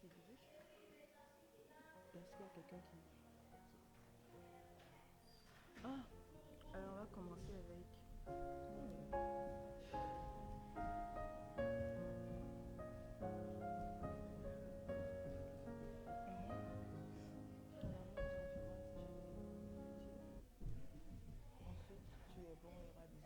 qui dirige? Est-ce qu'il y a quelqu'un qui... Ah, alors on va commencer avec... Ensuite, tu es bon, il y aura des...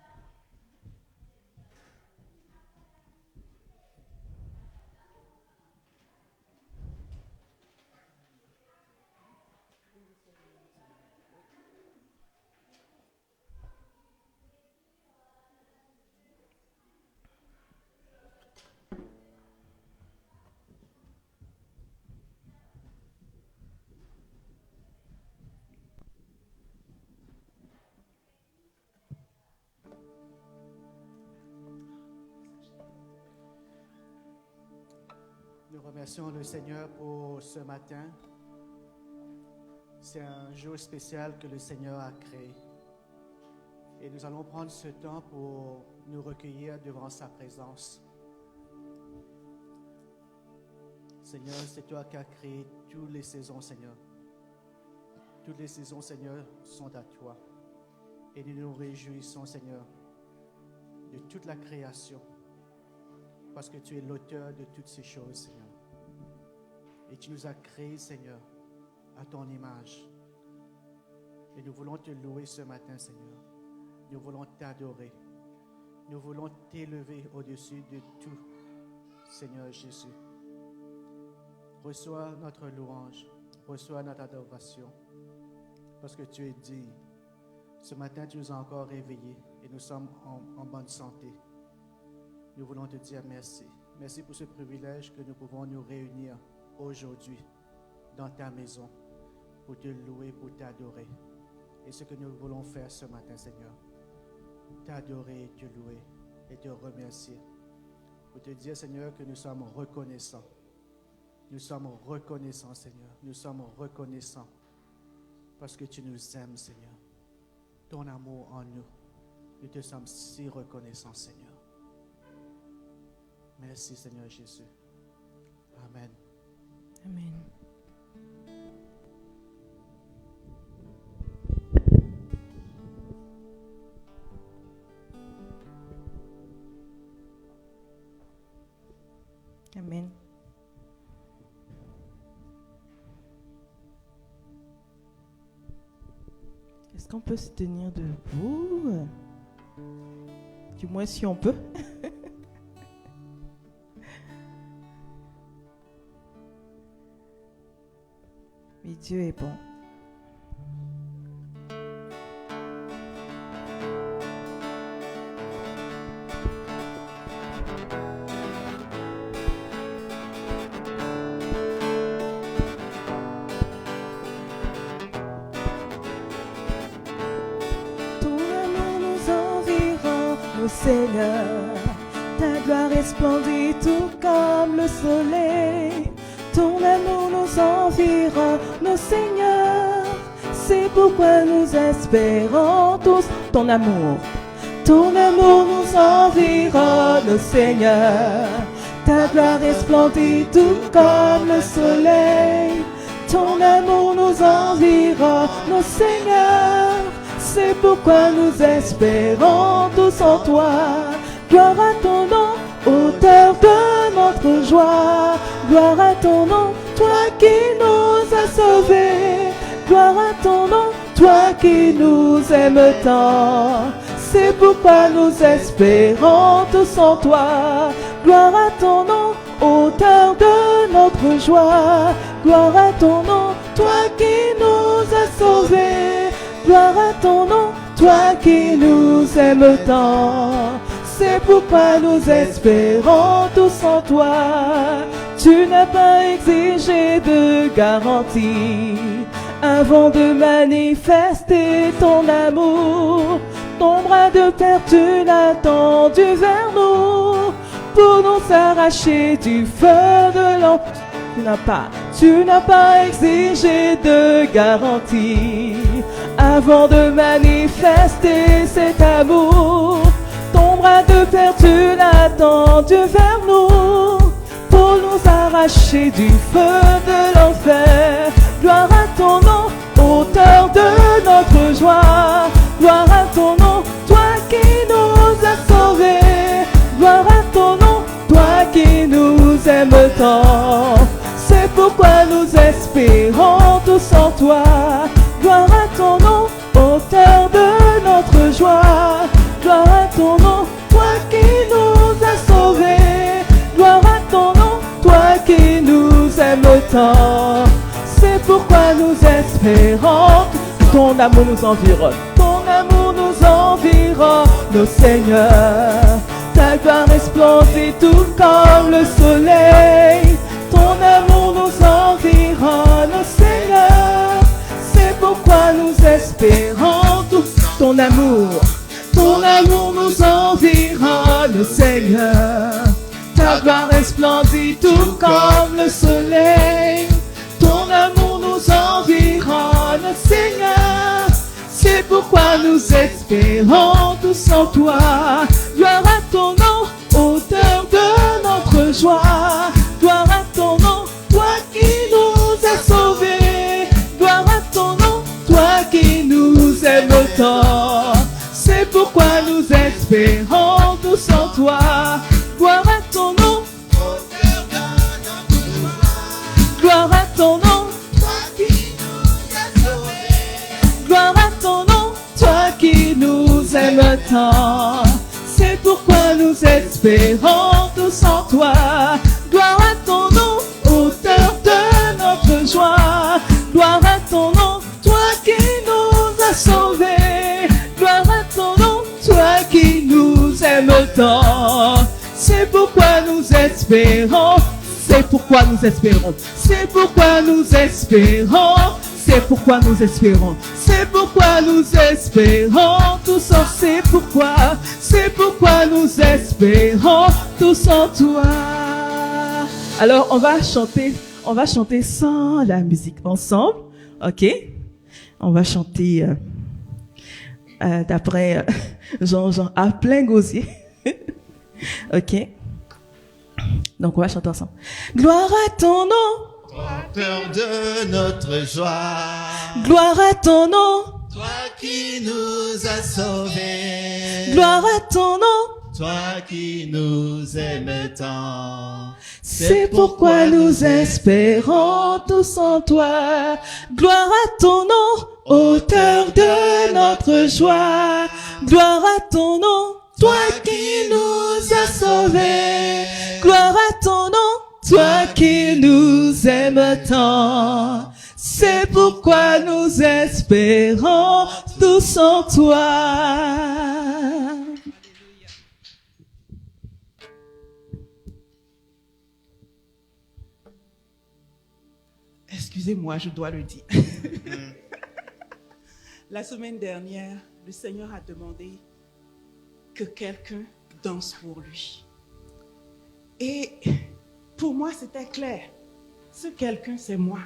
Nous remercions le Seigneur pour ce matin. C'est un jour spécial que le Seigneur a créé. Et nous allons prendre ce temps pour nous recueillir devant sa présence. Seigneur, c'est toi qui as créé toutes les saisons, Seigneur. Toutes les saisons, Seigneur, sont à toi. Et nous nous réjouissons, Seigneur, de toute la création. Parce que tu es l'auteur de toutes ces choses, Seigneur. Et tu nous as créés, Seigneur, à ton image. Et nous voulons te louer ce matin, Seigneur. Nous voulons t'adorer. Nous voulons t'élever au-dessus de tout, Seigneur Jésus. Reçois notre louange, reçois notre adoration, parce que tu es digne. Ce matin, tu nous as encore réveillés et nous sommes en bonne santé. Nous voulons te dire merci. Merci pour ce privilège que nous pouvons nous réunir aujourd'hui dans ta maison pour te louer, pour t'adorer. Et ce que nous voulons faire ce matin, Seigneur, t'adorer, te louer et te remercier. Pour te dire, Seigneur, que nous sommes reconnaissants. Nous sommes reconnaissants, Seigneur. Nous sommes reconnaissants parce que tu nous aimes, Seigneur. Ton amour en nous. Nous te sommes si reconnaissants, Seigneur. Merci, Seigneur Jésus. Amen. Amen. Amen. Est-ce qu'on peut se tenir debout? Du moins si on peut. Mais Dieu est bon. Seigneur, ta gloire resplendit tout comme le soleil. Ton amour nous environne, Seigneur. C'est pourquoi nous espérons tous ton amour. Ton amour nous environne, Seigneur. Ta gloire resplendit tout comme le soleil. Ton amour nous environne, Seigneur. C'est pourquoi nous espérons tous en toi. Gloire à ton nom, auteur de notre joie. Gloire à ton nom, toi qui nous as sauvés. Gloire à ton nom, toi qui nous aimes tant. C'est pourquoi nous espérons tous en toi. Gloire à ton nom, auteur de notre joie. Gloire à ton nom, toi qui nous as sauvés. Gloire à ton nom, toi qui nous aimes tant. C'est pourquoi nous espérons tous en toi. Tu n'as pas exigé de garantie avant de manifester ton amour. Ton bras de père, tu l'as tendu vers nous pour nous arracher du feu de l'enfer. Tu n'as pas exigé de garantie avant de manifester cet amour. Ton bras de père, tu l'as tendu vers nous pour nous arracher arraché du feu de l'enfer. Gloire à ton nom, auteur de notre joie. Gloire à ton nom, toi qui nous as sauvés. Gloire à ton nom, toi qui nous aimes tant. C'est pourquoi nous espérons tous en toi. Gloire à ton nom, auteur de notre joie. Gloire à ton nom, toi qui nous as sauvés. Gloire à ton nom, toi qui nous aimes tant. C'est pourquoi nous espérons que ton amour nous environne. Ton amour nous environne, Seigneur. Ta gloire resplendit tout comme le soleil. Ton amour nous environne, Seigneur. C'est pourquoi nous espérons tout ton amour. Ton amour nous environne, Seigneur. Ta gloire resplendit tout comme le soleil. Ton amour nous environne, Seigneur. C'est pourquoi nous espérons tous en toi. Gloire à ton nom, auteur de notre joie. Gloire à ton nom, toi qui nous as sauvés. Gloire à ton nom, toi qui nous aimes tant. C'est pourquoi nous espérons tous en toi. Gloire à ton nom, auteur de notre joie. Gloire à ton nom, toi qui nous as sauvés. Gloire à ton nom, toi qui nous aimes tant. C'est pourquoi nous espérons tous en toi. Gloire à ton nom, auteur de notre joie. Gloire à ton nom, toi qui nous as sauvés. Gloire à ton nom, toi qui nous aimes tant. C'est pourquoi nous espérons. C'est pourquoi nous espérons. C'est pourquoi nous espérons. C'est pourquoi nous espérons. C'est pourquoi nous espérons tous en. C'est pourquoi nous espérons tous en toi. Alors on va chanter sans la musique ensemble, ok? On va chanter d'après Jean à plein gosier, ok? Donc on va chanter ensemble. Gloire à ton nom, auteur de notre joie. Gloire à ton nom, toi qui nous as sauvés. Gloire à ton nom, toi qui nous aimes tant. C'est pourquoi nous espérons tous en toi. Gloire à ton nom, auteur de notre joie. Gloire à ton nom, toi qui nous as sauvés. Gloire à ton nom, toi qui nous aimes tant. C'est pourquoi nous espérons tous en toi. Excusez-moi, je dois le dire. La semaine dernière, le Seigneur a demandé que quelqu'un danse pour lui. Et pour moi, c'était clair. Ce quelqu'un, c'est moi.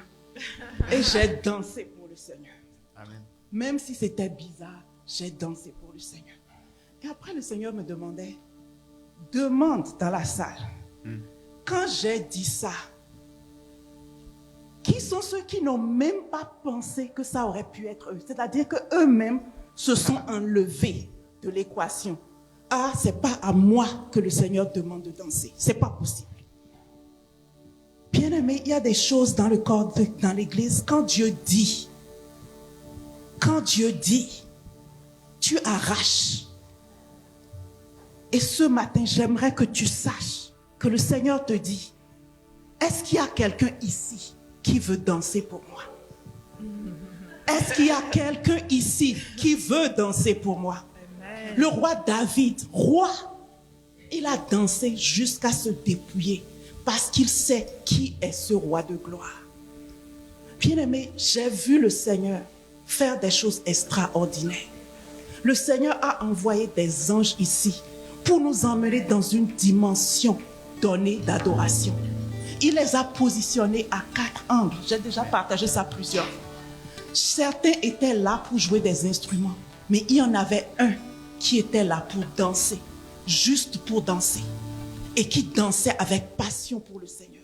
Et j'ai dansé pour le Seigneur. Amen. Même si c'était bizarre, j'ai dansé pour le Seigneur. Et après, le Seigneur me demandait, demande dans la salle. Quand j'ai dit ça, qui sont ceux qui n'ont même pas pensé que ça aurait pu être eux? C'est-à-dire qu'eux-mêmes se sont enlevés de l'équation. Ah, c'est pas à moi que le Seigneur demande de danser. C'est pas possible. Bien-aimé, il y a des choses dans le corps, dans l'église, quand Dieu dit, tu arraches. Et ce matin, j'aimerais que tu saches que le Seigneur te dit, est-ce qu'il y a quelqu'un ici qui veut danser pour moi? Est-ce qu'il y a quelqu'un ici qui veut danser pour moi? Amen. Le roi David, il a dansé jusqu'à se dépouiller parce qu'il sait qui est ce roi de gloire. Bien-aimé, j'ai vu le Seigneur faire des choses extraordinaires. Le Seigneur a envoyé des anges ici pour nous emmener dans une dimension donnée d'adoration. Il les a positionnés à 4 angles. J'ai déjà partagé ça plusieurs fois. Certains étaient là pour jouer des instruments, mais il y en avait un qui était là pour danser, juste pour danser, et qui dansait avec passion pour le Seigneur.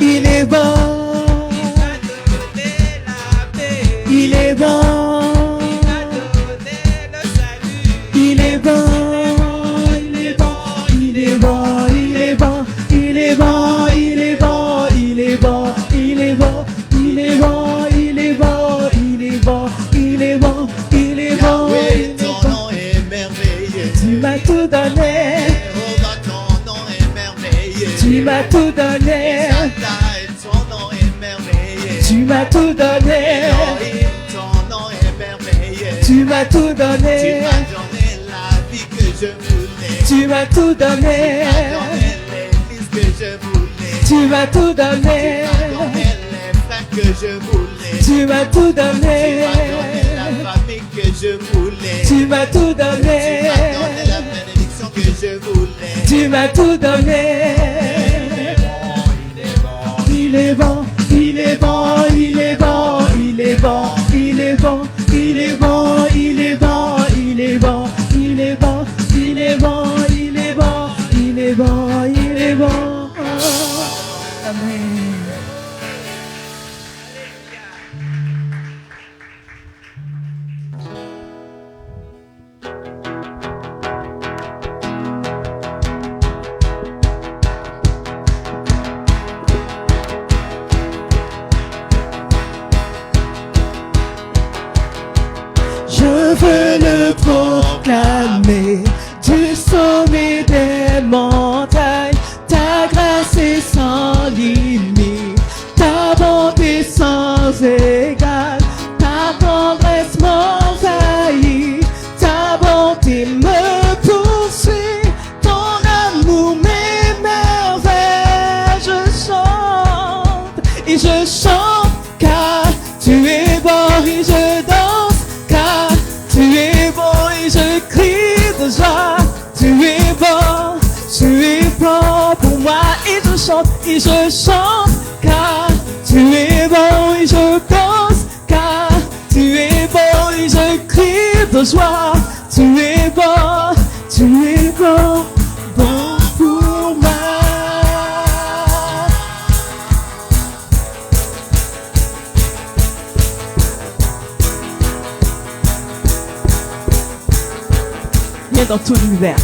il est bon, il est bon, il est bon, il est bon, il est bon, il est bon, il est bon, il est bon, il est bon, il est bon, il est bon, il est bon, il est bon, il est bon, il est bon. Yahweh, ton nom est merveilleux. Tu m'as tout donné, Jéhovah, ton nom est merveilleux. tu m'as tout donné, Shaddai, ton nom est merveilleux. tu m'as tout donné, Elohim, ton nom est merveilleux. tu m'as tout Tu donné, m'as donné la vie que je voulais. tu m'as tout Tu donné, m'as donné l'église que je voulais. tu m'as tout Tu donné, m'as donné les frères que je voulais. tu m'as tout Tu m'as donné, donné la famille que je voulais. tu m'as tout Tu donné, m'as donné la bénédiction que je voulais. tu m'as tout donné. Il est bon, il est bon, il est bon, il est bon, il est bon, il est bon, il est bon, il est bon, il est bon, il est bon, il est bon, il est bon, il est bon. Amen. Je veux le proclamer du sommet des montagnes. Ta grâce est sans limite, ta bonté sans égale, ta tendresse m'envahit, ta bonté me poursuit, ton amour m'émerveille. Je chante et je chante car tu es bon et je danse. Car tu es bon et je crie de joie. Tu es bon pour moi et je chante car tu es bon et je danse. Car tu es bon et je crie de joie. Tu es bon pour moi. Viens dans tout l'univers.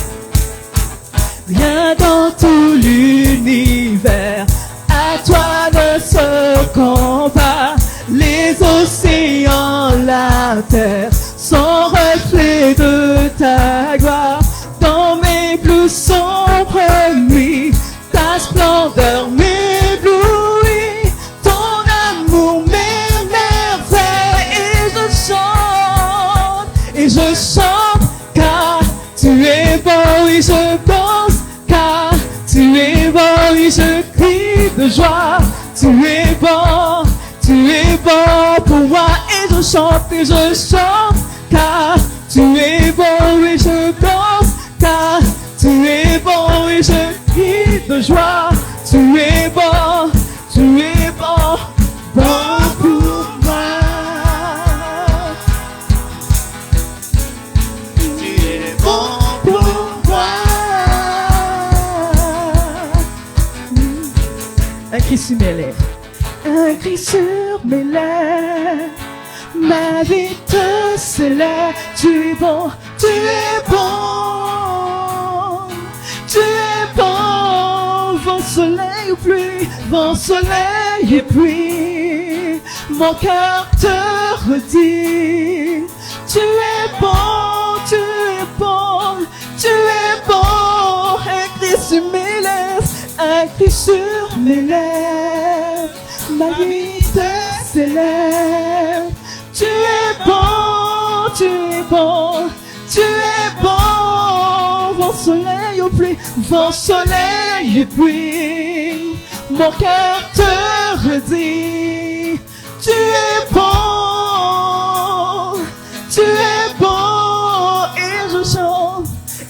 Viens dans tout l'univers. À toi ne se compare. Les océans, la terre sont reflets de ta gloire. Dans mes plus sombres nuits, ta splendeur m'éblouit. Ton amour m'émerveille et je chante car tu es bon et je danse, car tu es bon et je crie de joie. Tu es bon pour moi et je chante, car tu es bon et je danse, car tu es bon et je crie de joie. Tu es bon pour moi. Tu es bon pour moi. Un cri sur mes lèvres, un cri sur mes lèvres, ma vie te célèbre. Tu es bon, tu es bon, tu es bon. Vent, soleil ou pluie, vent, soleil et pluie, mon cœur te redit. Tu es bon, tu es bon, tu es bon. Un cri sur mes lèvres, un cri sur mes lèvres, ma vie te célèbre. Tu es bon, tu es bon, tu es bon. Vent, soleil ou pluie, vent, soleil et pluie, mon cœur te redit. Tu es bon, tu es bon.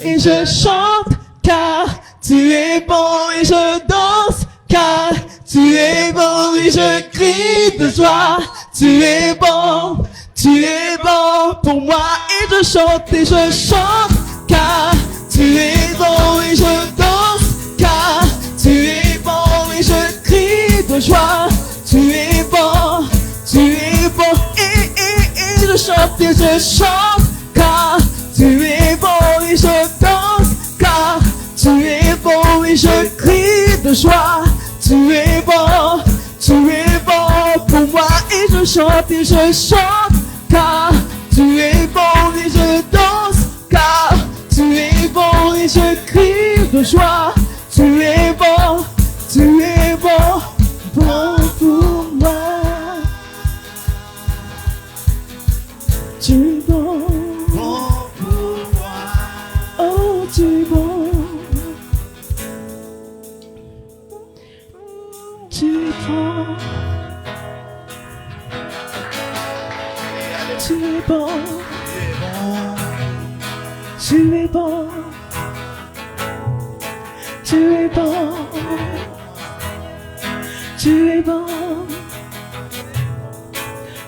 Et je chante car tu es bon et je danse, car tu es bon et je crie de joie. Tu es bon pour moi et je chante car tu es bon et je danse, car tu es bon et je crie de Tu es bon pour moi et je chante, car tu es bon et je danse, car tu es bon et je crie de joie. Tu es bon pour moi. Tu es bon pour moi. oh tu es bon. Tu es bon. Tu es bon. Tu es bon. Tu es bon. Tu es bon.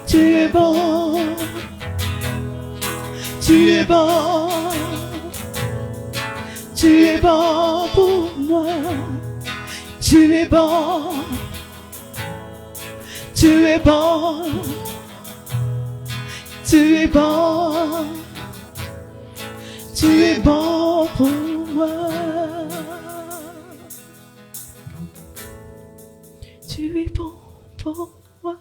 Tu es bon. Tu es bon. Tu es bon pour moi. Tu es bon. Tu es bon. Tu es bon. Tu es bon pour moi. Tu es bon pour moi.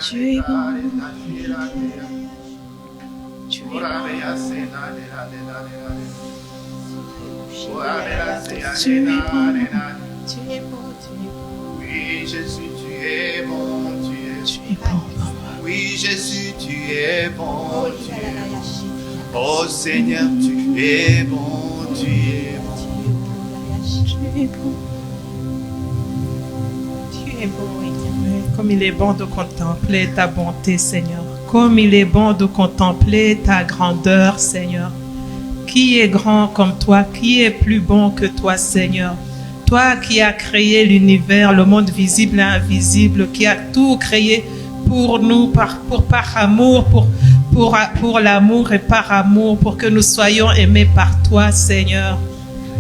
Tu es bon. Tu es Oui, Jésus, tu es bon, tu es Tu es bon. Oui, Jésus, tu es bon, tu es bon. Oh Seigneur, tu es bon, tu es bon. Tu es bon. Tu es bon, Éternel. Comme il est bon de contempler ta bonté, Seigneur. Comme il est bon de contempler ta grandeur, Seigneur. Qui est grand comme toi? Qui est plus bon que toi, Seigneur? Toi qui as créé l'univers, le monde visible et invisible, qui a tout créé pour nous, par amour, pour l'amour et par amour, pour que nous soyons aimés par toi, Seigneur.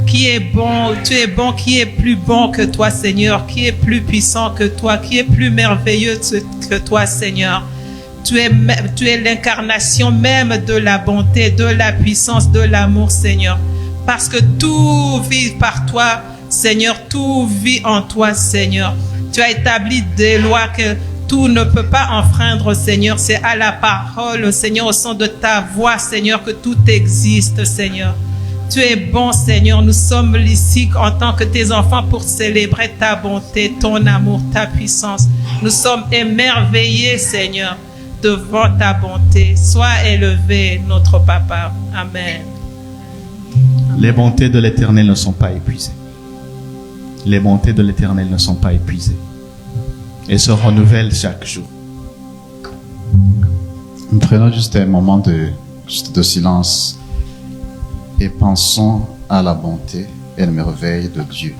Qui est bon, tu es bon, qui est plus bon que toi, Seigneur, qui est plus puissant que toi, qui est plus merveilleux que toi, Seigneur. Tu es l'incarnation même de la bonté, de la puissance, de l'amour, Seigneur. Parce que tout vit par toi, Seigneur, tout vit en toi, Seigneur. Tu as établi des lois que tout ne peut pas enfreindre, Seigneur. C'est à la parole, Seigneur, au son de ta voix, Seigneur, que tout existe, Seigneur. Tu es bon, Seigneur. Nous sommes ici en tant que tes enfants pour célébrer ta bonté, ton amour, ta puissance. Nous sommes émerveillés, Seigneur, devant ta bonté. Sois élevé, notre Papa. Amen. Les bontés de l'Éternel ne sont pas épuisées. Les bontés de l'Éternel ne sont pas épuisées. Elles se renouvellent chaque jour. Nous prenons juste un moment de silence et pensons à la bonté et la merveille de Dieu.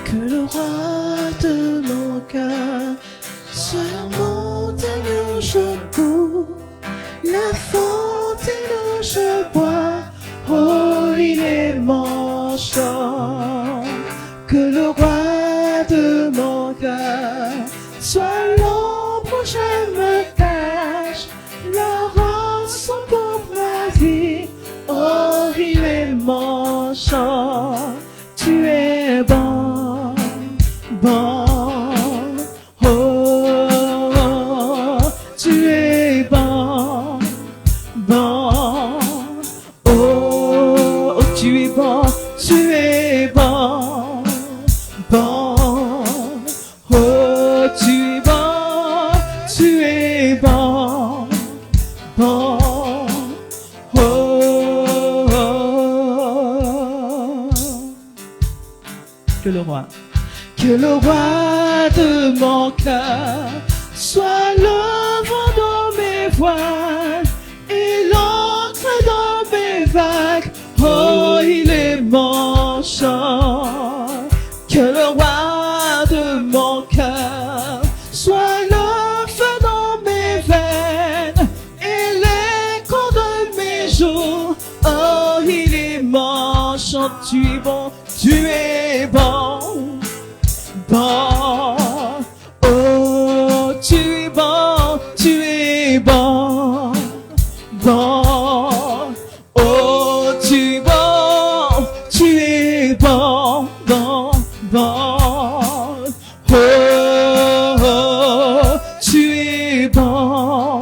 Que le roi de mon cœur soit la montagne où je cours, la fontaine où je bois. Oh, il est mon chant. que le roi de mon cœur soit le vent dans mes voiles et l'encre dans mes vagues. Oh, il est mon chant. Que le roi de mon cœur soit le feu dans mes veines et l'écho de mes jours. Oh, il est mon chant. Tu es bon, tu es bon, bon. Oh, tu es bon, tu es bon, bon. Oh, tu es bon, tu es bon, bon, bon. Oh, oh, tu es bon,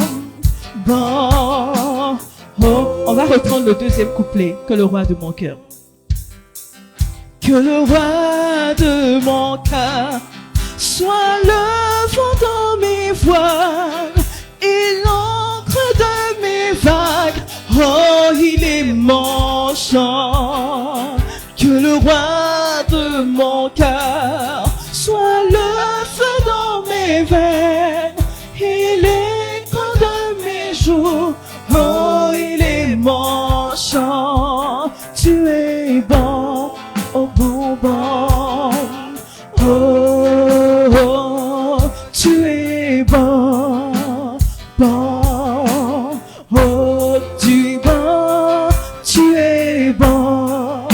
bon. Oh, on va reprendre le deuxième couplet. Que le roi de mon cœur. Que le roi de mon cœur soit le vent dans mes voiles et l'encre de mes vagues. Oh, il est mon chant. Que le roi de mon cœur soit le feu dans mes veines et l'écho de mes jours. Oh, il est mon chant. Tu es bon, oh bon, bon. Oh, oh, tu es bon, bon. Oh, tu es bon, tu es bon,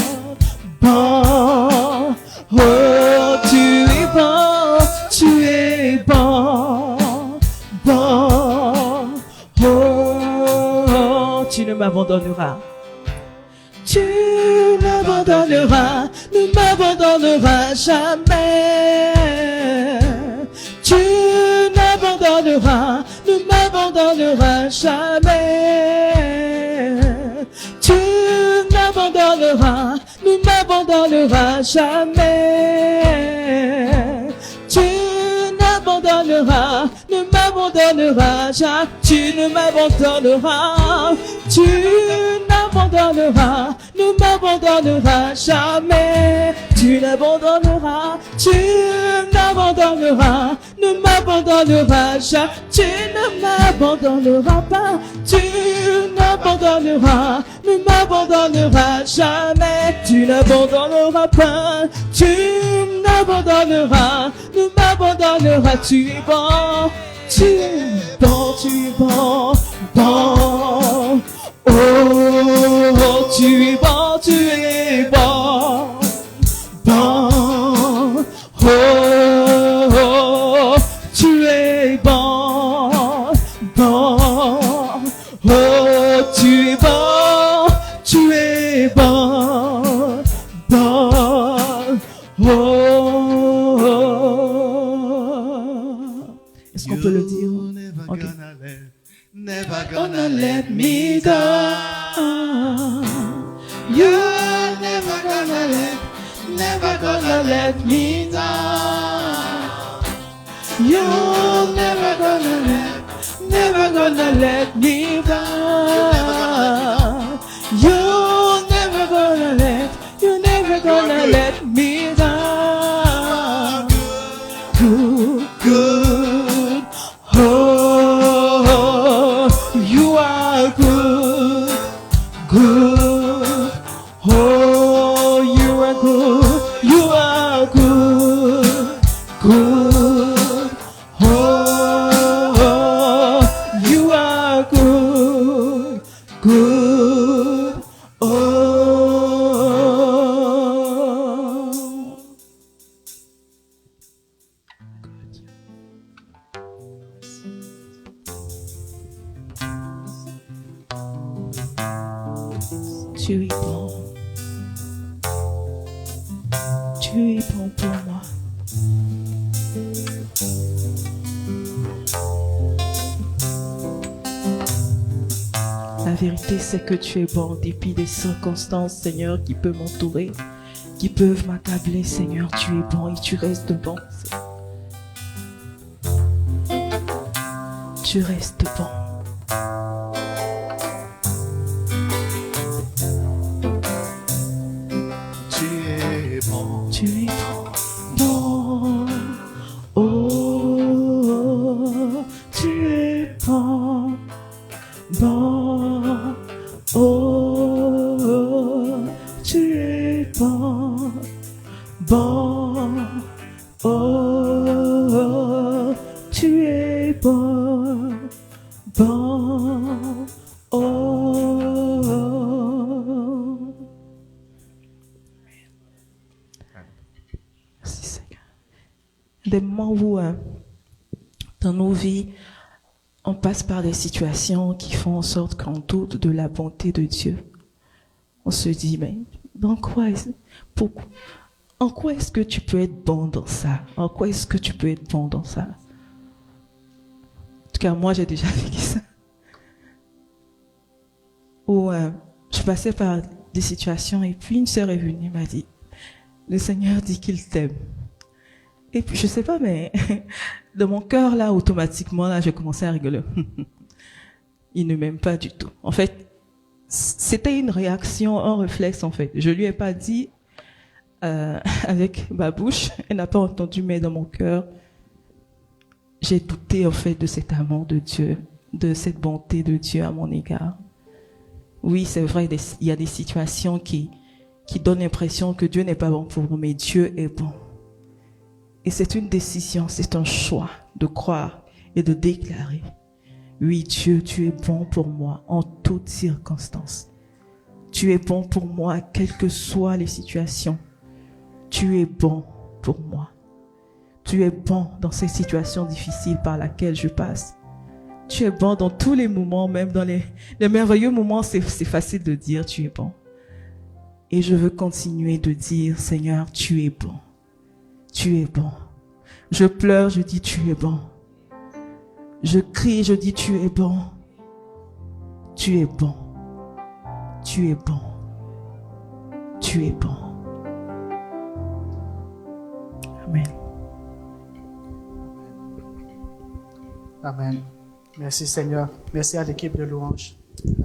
bon. Oh, tu es bon, tu es bon, bon. Oh, tu ne m'abandonneras. Tu m'abandonneras, ne m'abandonneras jamais. Tu m'abandonneras, ne m'abandonneras jamais. Tu m'abandonneras, ne m'abandonneras jamais. Tu m'abandonneras, ne m'abandonneras jamais. Tu ne m'abandonneras, tu n'abandonneras, ne m'abandonneras jamais. Tu n'abandonneras, tu n'abandonneras, ne m'abandonneras jamais. Tu ne m'abandonneras pas, tu n'abandonneras, ne m'abandonneras jamais. Tu n'abandonneras pas, tu n'abandonneras, ne m'abandonneras. Tu es bon, tu es bon, tu es bon, bon. Oh, tu es bon, tu es bon, bon. Oh, oh, tu es bon, bon. Oh, tu es bon, tu es bon, bon. Oh, est-ce qu'on peut le dire? Ok. Never Gonna let me down. You're never gonna let me down. You're never gonna let me down. You're never gonna let me down. Good, good. Oh, you are good, good. Oh, you are good, you are good, good. Oh, you are good, good. Oh. Tu es bon. Tu es bon pour moi. La vérité, c'est que tu es bon en dépit des circonstances, Seigneur, qui peuvent m'entourer, qui peuvent m'accabler, Seigneur. Tu es bon et tu restes bon. Tu restes bon. Tu es es bon. Tu es bon. Oh, tu es bon. Bon. Oh, tu es bon. Bon. Oh, tu es bon. Bon. Oh. Merci Seigneur. Des moments où dans nos vies, on passe par des situations qui font en sorte qu'on doute de la bonté de Dieu. On se dit, mais en quoi est-ce que tu peux être bon dans ça? En quoi est-ce que tu peux être bon dans ça? En tout cas, moi, j'ai déjà vécu ça. Où je passais par des situations et puis une sœur est venue, m'a dit, le Seigneur dit qu'il t'aime. Et puis, je sais pas, mais de mon cœur, là, automatiquement, là, j'ai commencé à rigoler. Il ne m'aime pas du tout. En fait, c'était une réaction, un réflexe, en fait. Je lui ai pas dit avec ma bouche, elle n'a pas entendu, mais dans mon cœur, j'ai douté, en fait, de cet amour de Dieu, de cette bonté de Dieu à mon égard. Oui, c'est vrai, il y a des situations qui donnent l'impression que Dieu n'est pas bon pour nous, mais Dieu est bon. Et c'est une décision, c'est un choix de croire et de déclarer. Oui, Dieu, tu es bon pour moi en toutes circonstances. Tu es bon pour moi, quelles que soient les situations. Tu es bon pour moi. Tu es bon dans ces situations difficiles par lesquelles je passe. Tu es bon dans tous les moments, même dans les merveilleux moments, c'est facile de dire tu es bon. Et je veux continuer de dire, Seigneur, tu es bon. Tu es bon. Je pleure, je dis tu es bon. Je crie, je dis tu es bon. Tu es bon. Tu es bon. Tu es bon. Amen. Amen. Merci Seigneur. Merci à l'équipe de louange.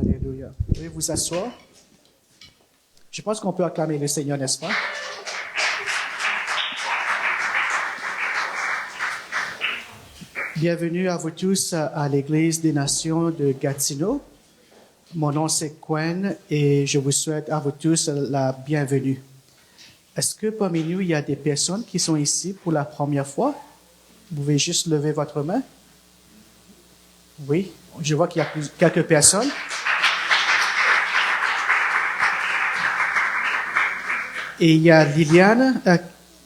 Alléluia. Vous pouvez vous asseoir. Je pense qu'on peut acclamer le Seigneur, n'est-ce pas? Bienvenue à vous tous à l'Église des Nations de Gatineau. Mon nom c'est Quen et je vous souhaite à vous tous la bienvenue. Est-ce que parmi nous, il y a des personnes qui sont ici pour la première fois? Vous pouvez juste lever votre main. Oui, je vois qu'il y a quelques personnes. Et il y a Liliane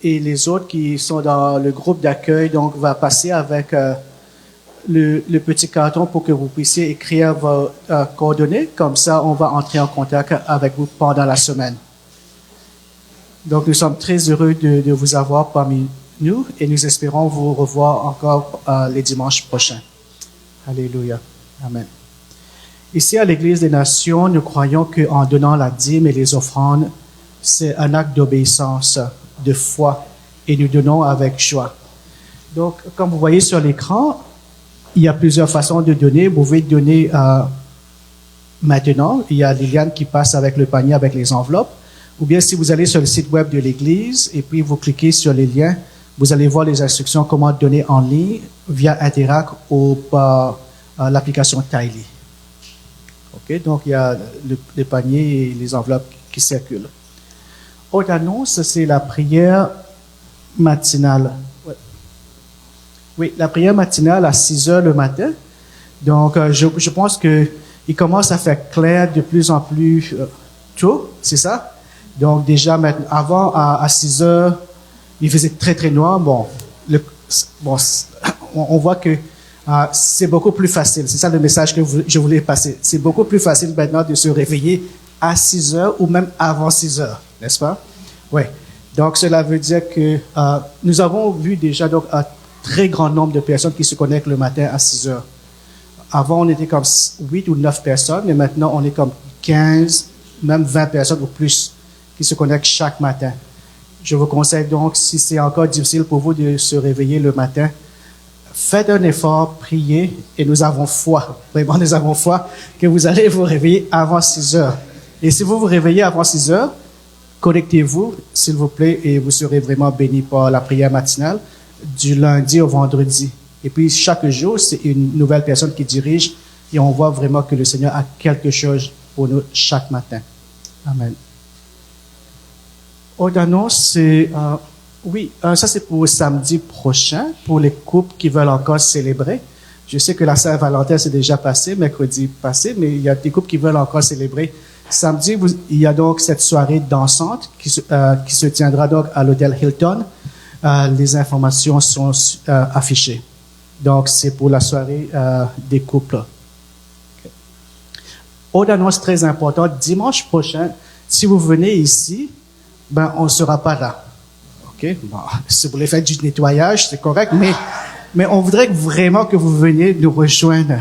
et les autres qui sont dans le groupe d'accueil, donc va passer avec le petit carton pour que vous puissiez écrire vos coordonnées. Comme ça, on va entrer en contact avec vous pendant la semaine. Donc, nous sommes très heureux de vous avoir parmi nous et nous espérons vous revoir encore les dimanches prochains. Alléluia. Amen. Ici, à l'Église des Nations, nous croyons qu'en donnant la dîme et les offrandes, c'est un acte d'obéissance, de foi, et nous donnons avec joie. Donc, comme vous voyez sur l'écran, il y a plusieurs façons de donner. Vous pouvez donner maintenant. Il y a Liliane qui passe avec le panier avec les enveloppes. Ou bien si vous allez sur le site web de l'Église et puis vous cliquez sur les liens, vous allez voir les instructions comment donner en ligne via Interac ou par l'application Tiley. OK, donc il y a les paniers et les enveloppes qui circulent. Autre annonce, c'est la prière matinale. Ouais. Oui, la prière matinale à 6 heures le matin. Donc, je pense qu'il commence à faire clair de plus en plus tôt, c'est ça? Donc, déjà, maintenant, avant, à 6 heures, il faisait très, très noir. Bon, on voit que c'est beaucoup plus facile. C'est ça le message que je voulais passer. C'est beaucoup plus facile maintenant de se réveiller à 6 heures ou même avant 6 heures, n'est-ce pas? Oui. Donc, cela veut dire que nous avons vu déjà donc, un très grand nombre de personnes qui se connectent le matin à 6 heures. Avant, on était comme 8 ou 9 personnes, mais maintenant, on est comme 15, même 20 personnes ou plus qui se connectent chaque matin. Je vous conseille donc, si c'est encore difficile pour vous de se réveiller le matin, faites un effort, priez, et nous avons foi, vraiment nous avons foi, que vous allez vous réveiller avant 6 heures. Et si vous vous réveillez avant 6 heures, connectez-vous, s'il vous plaît, et vous serez vraiment bénis par la prière matinale du lundi au vendredi. Et puis, chaque jour, c'est une nouvelle personne qui dirige et on voit vraiment que le Seigneur a quelque chose pour nous chaque matin. Amen. Autre annonce, c'est, ça c'est pour samedi prochain, pour les couples qui veulent encore célébrer. Je sais que la Saint-Valentin s'est déjà passé, mercredi passé, mais il y a des couples qui veulent encore célébrer. Samedi, il y a donc cette soirée dansante qui se tiendra donc à l'hôtel Hilton. Les informations sont affichées. Donc, c'est pour la soirée des couples. Okay. Autre annonce très importante, dimanche prochain, si vous venez ici, on ne sera pas là. OK? Bon, si vous voulez faire du nettoyage, c'est correct, mais on voudrait vraiment que vous veniez nous rejoindre.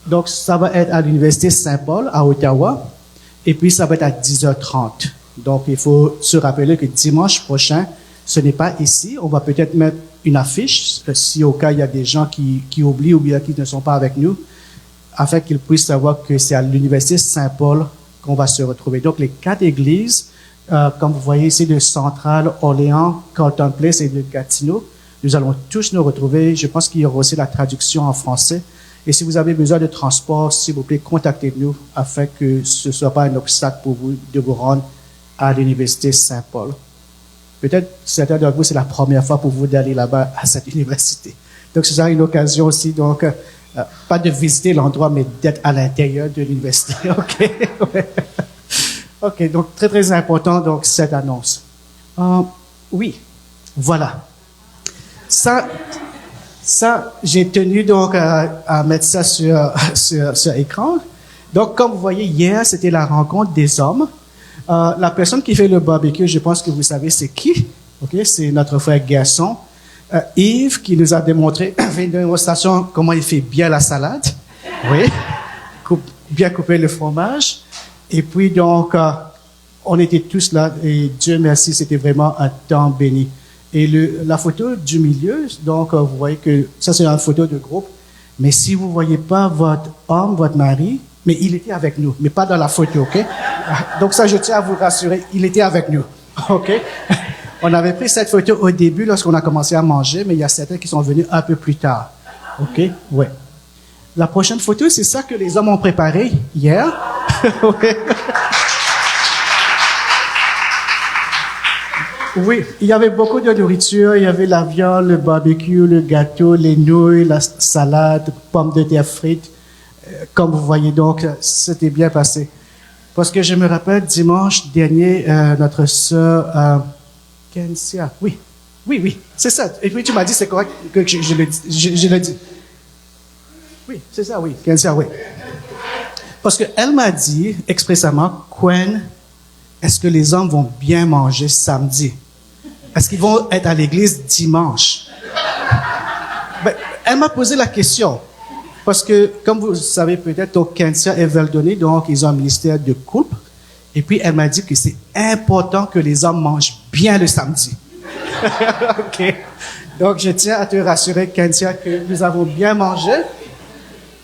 Donc, ça va être à l'Université Saint-Paul, à Ottawa, et puis ça va être à 10h30. Donc, il faut se rappeler que dimanche prochain, ce n'est pas ici. On va peut-être mettre une affiche, si au cas il y a des gens qui oublient ou bien qui ne sont pas avec nous, afin qu'ils puissent savoir que c'est à l'Université Saint-Paul qu'on va se retrouver. Donc, les 4 églises, comme vous voyez ici, de Centrale, Orléans, Carleton Place et de Gatineau, nous allons tous nous retrouver. Je pense qu'il y aura aussi la traduction en français. Et si vous avez besoin de transport, s'il vous plaît, contactez-nous afin que ce ne soit pas un obstacle pour vous de vous rendre à l'Université Saint-Paul. Peut-être certains d'entre vous, c'est la première fois pour vous d'aller là-bas à cette université. Donc, ce sera une occasion aussi, donc, pas de visiter l'endroit, mais d'être à l'intérieur de l'université. OK? OK, donc, très, très important, donc, cette annonce. Oui, voilà. Ça, j'ai tenu donc à mettre ça sur écran. Donc, comme vous voyez, hier, c'était la rencontre des hommes. La personne qui fait le barbecue, je pense que vous savez c'est qui. Ok, c'est notre frère Gaston. Yves, qui nous a démontré, une démonstration comment il fait bien la salade. Oui. Bien couper le fromage. Et puis, donc, on était tous là et Dieu merci, c'était vraiment un temps béni. Et la photo du milieu, donc, vous voyez que ça, c'est une photo de groupe. Mais si vous voyez pas votre homme, votre mari, mais il était avec nous, mais pas dans la photo, OK? Donc ça, je tiens à vous rassurer, il était avec nous, OK? On avait pris cette photo au début lorsqu'on a commencé à manger, mais il y a certains qui sont venus un peu plus tard, OK? Ouais. La prochaine photo, c'est ça que les hommes ont préparé hier. Ouais. Oui, il y avait beaucoup de nourriture. Il y avait la viande, le barbecue, le gâteau, les nouilles, la salade, pommes de terre frites. Comme vous voyez donc, c'était bien passé. Parce que je me rappelle, dimanche dernier, notre sœur Kensia, oui, c'est ça. Et puis tu m'as dit, c'est correct que je le dis. Oui, c'est ça, oui, Kensia, oui. Parce qu'elle m'a dit expressément, Quen, est-ce que les hommes vont bien manger samedi? Est-ce qu'ils vont être à l'église dimanche? Elle m'a posé la question. Parce que, comme vous savez peut-être, au Kensia et Veldoni, donc, ils ont un ministère de couple. Et puis, elle m'a dit que c'est important que les hommes mangent bien le samedi. OK. Donc, je tiens à te rassurer, Kensia, que nous avons bien mangé.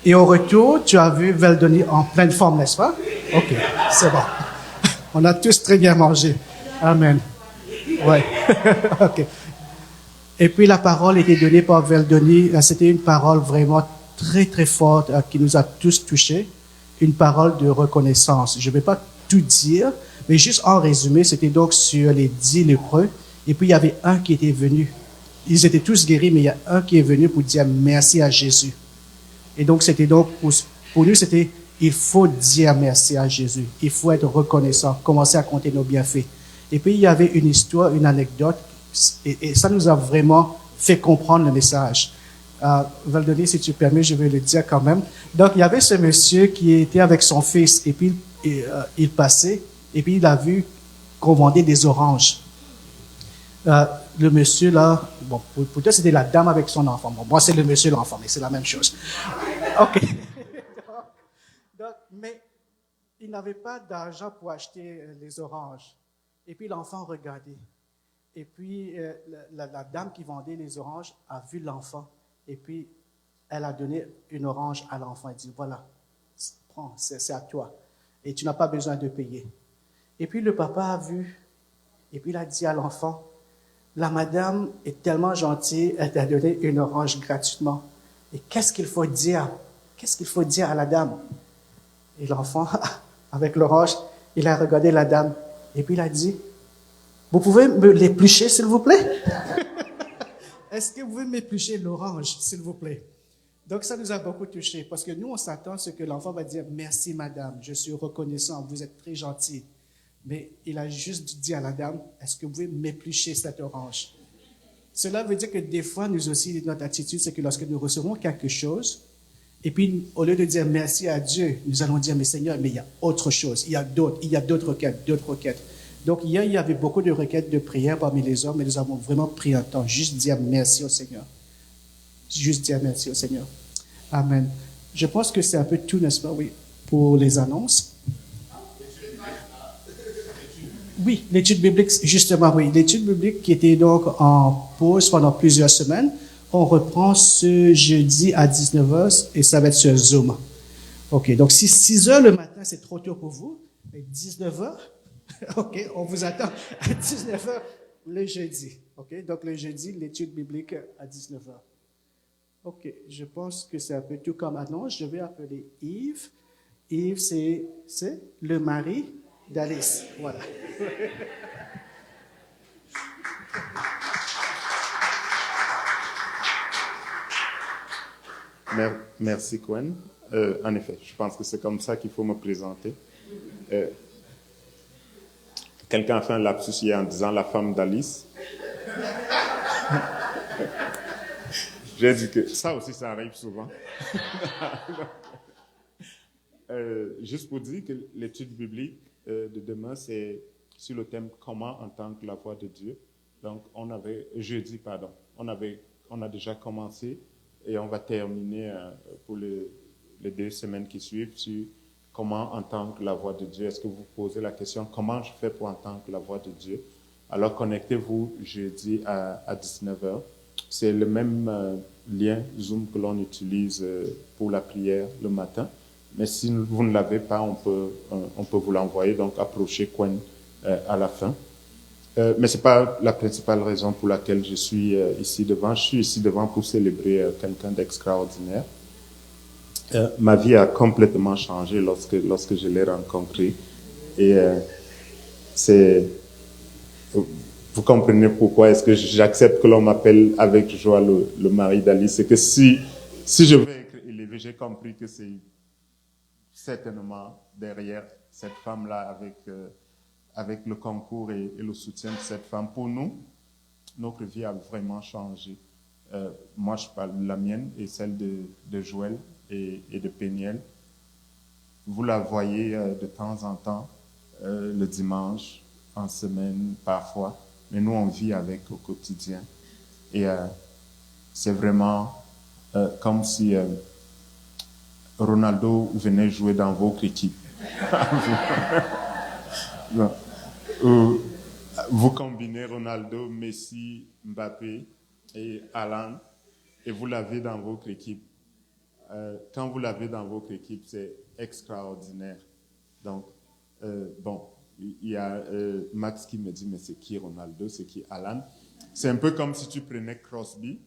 Et au retour, tu as vu Veldoni en pleine forme, n'est-ce pas? OK. C'est bon. On a tous très bien mangé. Amen. Ouais. OK. Et puis, la parole était donnée par Veldoni. C'était une parole vraiment très, très forte qui nous a tous touchés. Une parole de reconnaissance. Je ne vais pas tout dire, mais juste en résumé, c'était donc sur les 10 lépreux. Et puis, il y avait un qui était venu. Ils étaient tous guéris, mais il y a un qui est venu pour dire merci à Jésus. Et donc, c'était donc, pour nous, c'était, il faut dire merci à Jésus. Il faut être reconnaissant, commencer à compter nos bienfaits. Et puis, il y avait une histoire, une anecdote, et ça nous a vraiment fait comprendre le message. Valdoni, si tu permets, je vais le dire quand même. Donc, il y avait ce monsieur qui était avec son fils, et puis il passait, et puis il a vu qu'on vendait des oranges. Le monsieur là, bon, pour toi c'était la dame avec son enfant. Bon, moi c'est le monsieur l'enfant, mais c'est la même chose. OK. Donc, mais il n'avait pas d'argent pour acheter les oranges. Et puis l'enfant regardait. Et puis la dame qui vendait les oranges a vu l'enfant. Et puis elle a donné une orange à l'enfant. Elle dit, voilà, prends, c'est à toi. Et tu n'as pas besoin de payer. Et puis le papa a vu, et puis il a dit à l'enfant, la madame est tellement gentille, elle t'a donné une orange gratuitement. Et qu'est-ce qu'il faut dire? Qu'est-ce qu'il faut dire à la dame? Et l'enfant, avec l'orange, il a regardé la dame. Et puis il a dit, vous pouvez me l'éplucher, s'il vous plaît? Est-ce que vous pouvez m'éplucher l'orange, s'il vous plaît? Donc ça nous a beaucoup touchés, parce que nous, on s'attend à ce que l'enfant va dire, merci madame, je suis reconnaissant, vous êtes très gentil. Mais il a juste dit à la dame, est-ce que vous pouvez m'éplucher cette orange? Cela veut dire que des fois, nous aussi, notre attitude, c'est que lorsque nous recevons quelque chose, et puis au lieu de dire merci à Dieu, nous allons dire, mais Seigneur, mais il y a autre chose, il y a d'autres requêtes. Donc hier, il y avait beaucoup de requêtes de prière parmi les hommes, mais nous avons vraiment pris un temps, juste dire merci au Seigneur. Juste dire merci au Seigneur. Amen. Je pense que c'est un peu tout, n'est-ce pas, oui, pour les annonces. Oui, l'étude biblique, justement, oui. L'étude biblique qui était donc en pause pendant plusieurs semaines, on reprend ce jeudi à 19h et ça va être sur Zoom. OK, donc si 6h le matin, c'est trop tôt pour vous, 19h, OK, on vous attend à 19h le jeudi. OK, donc le jeudi, l'étude biblique à 19h. OK, je pense que c'est un peu tout comme annonce. Je vais appeler Yves. Yves, c'est le mari d'Alice. Voilà. Merci, Gwen. En effet, je pense que c'est comme ça qu'il faut me présenter. Quelqu'un a fait un lapsus hier en disant la femme d'Alice. J'ai dit que ça aussi, ça arrive souvent. Juste pour dire que l'étude biblique de demain, c'est sur le thème « Comment entendre la voix de Dieu ». Donc, on a déjà commencé et on va terminer pour les 2 semaines qui suivent sur comment entendre la voix de Dieu. Est-ce que vous vous posez la question « Comment je fais pour entendre la voix de Dieu ?» Alors, connectez-vous jeudi à 19h. C'est le même lien Zoom que l'on utilise pour la prière le matin. Mais si vous ne l'avez pas, on peut vous l'envoyer. Donc, approchez Gwen à la fin. Mais ce n'est pas la principale raison pour laquelle je suis ici devant. Je suis ici devant pour célébrer quelqu'un d'extraordinaire. Ma vie a complètement changé lorsque je l'ai rencontré. Et vous comprenez pourquoi est-ce que j'accepte que l'on m'appelle avec joie le mari d'Alice. C'est que si je veux être élevé, j'ai compris que c'est certainement derrière cette femme-là, avec le concours et le soutien de cette femme. Pour nous, notre vie a vraiment changé. Moi, je parle de la mienne et celle de Joël et de Péniel. Vous la voyez de temps en temps, le dimanche, en semaine, parfois. Mais nous, on vit avec au quotidien. Et c'est vraiment comme si Ronaldo venait jouer dans votre équipe. Vous combinez Ronaldo, Messi, Mbappé et Haaland et vous l'avez dans votre équipe. Quand vous l'avez dans votre équipe, c'est extraordinaire. Donc, il y a Max qui me dit, mais c'est qui Ronaldo, c'est qui Haaland? C'est un peu comme si tu prenais Crosby,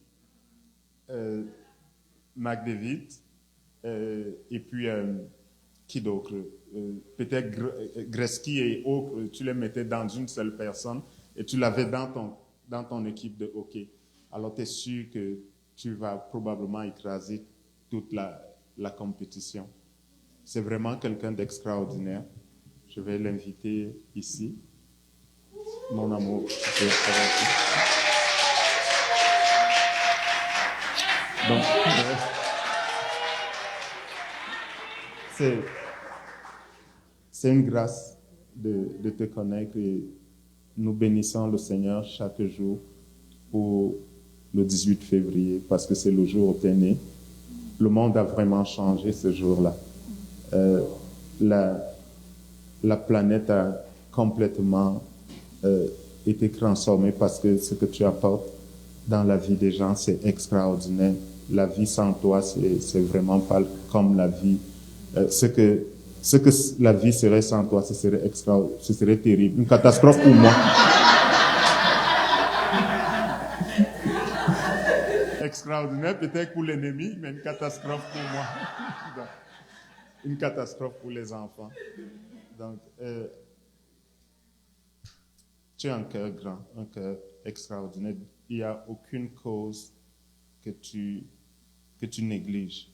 McDavid, et puis qui d'autre? Peut-être Gretzky et autres, tu les mettais dans une seule personne et tu l'avais dans ton équipe de hockey. Alors, tu es sûr que tu vas probablement écraser toute la compétition. C'est vraiment quelqu'un d'extraordinaire. Je vais l'inviter ici. Mon amour. Donc, c'est une grâce de te connaître et nous bénissons le Seigneur chaque jour pour le 18 février parce que c'est le jour où tu es né. Le monde a vraiment changé ce jour-là. La planète a complètement été transformée parce que ce que tu apportes dans la vie des gens, c'est extraordinaire. La vie sans toi, c'est vraiment pas comme la vie. Ce que ce que la vie serait sans toi, ce serait terrible. Une catastrophe pour moi. Extraordinaire peut-être pour l'ennemi, mais une catastrophe pour moi. Donc, une catastrophe pour les enfants. Donc, tu as un cœur grand, un cœur extraordinaire. Il n'y a aucune cause que tu négliges.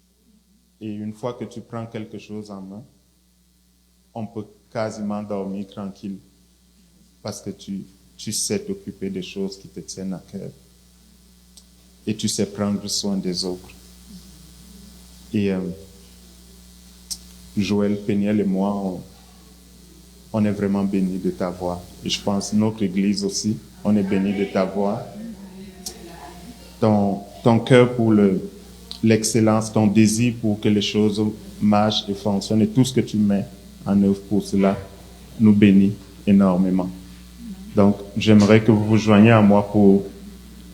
Et une fois que tu prends quelque chose en main, on peut quasiment dormir tranquille parce que tu sais t'occuper des choses qui te tiennent à cœur. Et tu sais prendre soin des autres. Et Joël Peniel et moi, on est vraiment bénis de t'avoir. Et je pense notre Église aussi, on est bénis de t'avoir. Ton cœur pour l'excellence, ton désir pour que les choses marchent et fonctionnent, et tout ce que tu mets en œuvre pour cela, nous bénit énormément. Donc, j'aimerais que vous vous joigniez à moi pour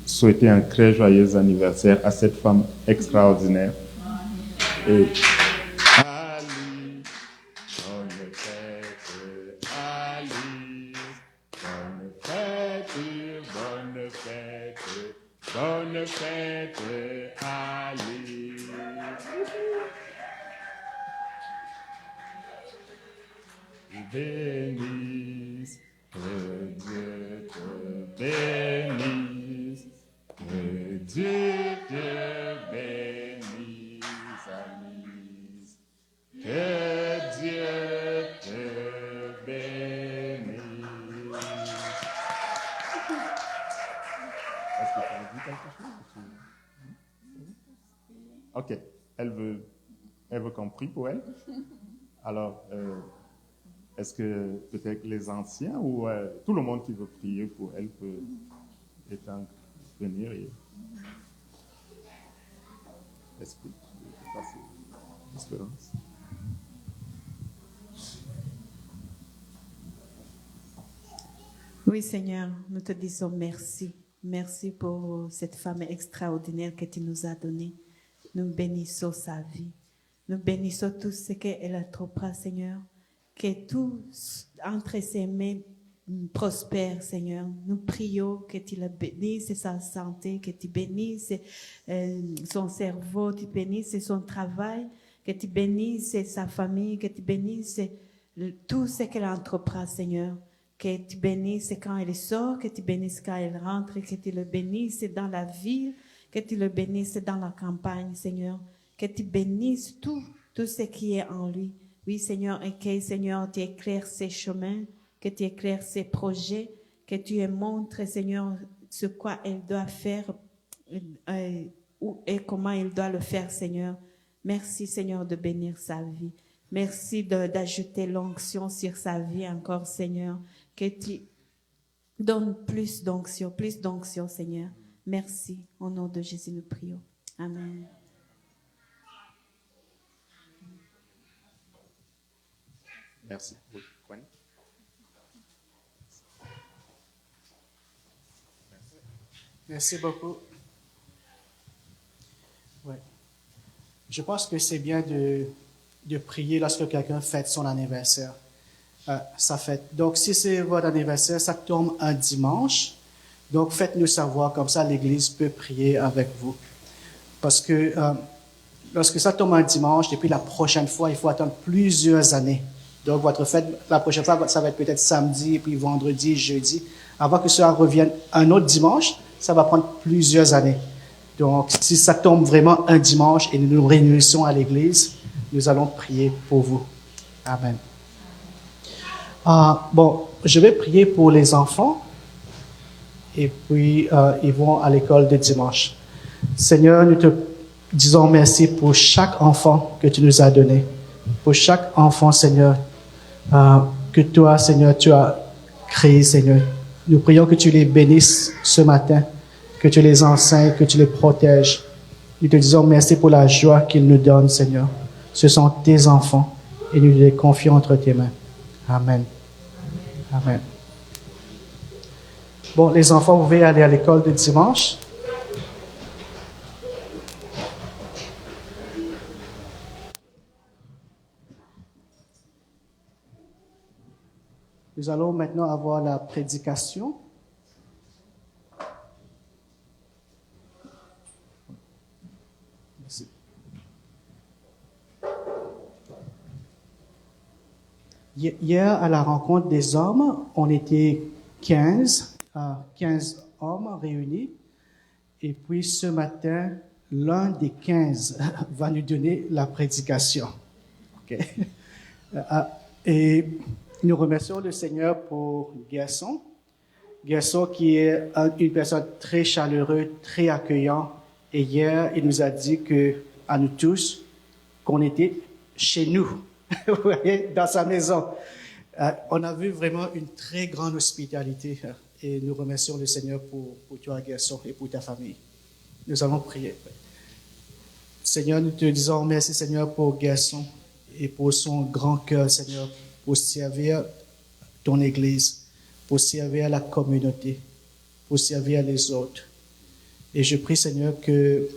souhaiter un très joyeux anniversaire à cette femme extraordinaire. Et Ali, bonne fête, Ali, bonne fête, bonne fête, bonne fête, Ali. Bénisse, que Dieu te bénisse. Que Dieu te bénisse, Alice. Que Dieu te bénisse. Est-ce que tu as dit quelque chose? Ok, elle veut qu'on prie pour elle. Alors, est-ce que peut-être les anciens ou tout le monde qui veut prier pour elle peut venir et Esprit, espérance. Oui, Seigneur, nous te disons merci. Merci pour cette femme extraordinaire que tu nous as donnée. Nous bénissons sa vie. Nous bénissons tout ce qu'elle entreprend, Seigneur. Que tout entre ses mains prospère, Seigneur. Nous prions que tu la bénisses sa santé, que tu bénisses son cerveau, tu bénisses son travail, que tu bénisses sa famille, que tu bénisses tout ce qu'elle entreprend, Seigneur. Que tu bénisses quand elle sort, que tu bénisses quand elle rentre, que tu le bénisses dans la ville, que tu le bénisses dans la campagne, Seigneur. Que tu bénisses tout ce qui est en lui. Oui, Seigneur, et que, Seigneur, tu éclaires ses chemins, que tu éclaires ses projets, que tu lui montres, Seigneur, ce quoi elle doit faire et comment elle doit le faire, Seigneur. Merci, Seigneur, de bénir sa vie. Merci d'ajouter l'onction sur sa vie encore, Seigneur. Que tu donnes plus d'onction, Seigneur. Merci. Au nom de Jésus, nous prions. Amen. Merci. Merci beaucoup. Ouais. Je pense que c'est bien de prier lorsque quelqu'un fête son anniversaire. Sa fête. Donc, si c'est votre anniversaire, ça tombe un dimanche. Donc, faites-nous savoir, comme ça l'Église peut prier avec vous. Parce que lorsque ça tombe un dimanche, et puis la prochaine fois, il faut attendre plusieurs années. Donc, votre fête, la prochaine fois, ça va être peut-être samedi, puis vendredi, jeudi. Avant que cela revienne un autre dimanche, ça va prendre plusieurs années. Donc, si ça tombe vraiment un dimanche et nous nous réunissons à l'église, nous allons prier pour vous. Amen. Bon, je vais prier pour les enfants et puis ils vont à l'école de dimanche. Seigneur, nous te disons merci pour chaque enfant que tu nous as donné. Pour chaque enfant, Seigneur, que toi, Seigneur, tu as créé, Seigneur. Nous prions que tu les bénisses ce matin, que tu les enseignes, que tu les protèges. Nous te disons merci pour la joie qu'ils nous donnent, Seigneur. Ce sont tes enfants et nous les confions entre tes mains. Amen. Amen. Bon, les enfants, vous pouvez aller à l'école de dimanche. Nous allons maintenant avoir la prédication. Merci. Hier, à la rencontre des hommes, on était 15 hommes réunis. Et puis ce matin, l'un des 15 va nous donner la prédication. OK? Et nous remercions le Seigneur pour Gerson. Gerson qui est une personne très chaleureuse, très accueillante. Et hier, il nous a dit à nous tous, qu'on était chez nous, vous voyez, dans sa maison. On a vu vraiment une très grande hospitalité. Et nous remercions le Seigneur pour toi, Gerson, et pour ta famille. Nous allons prier. Seigneur, nous te disons merci, Seigneur, pour Gerson et pour son grand cœur, Seigneur, pour servir ton Église, pour servir la communauté, pour servir les autres. Et je prie, Seigneur, que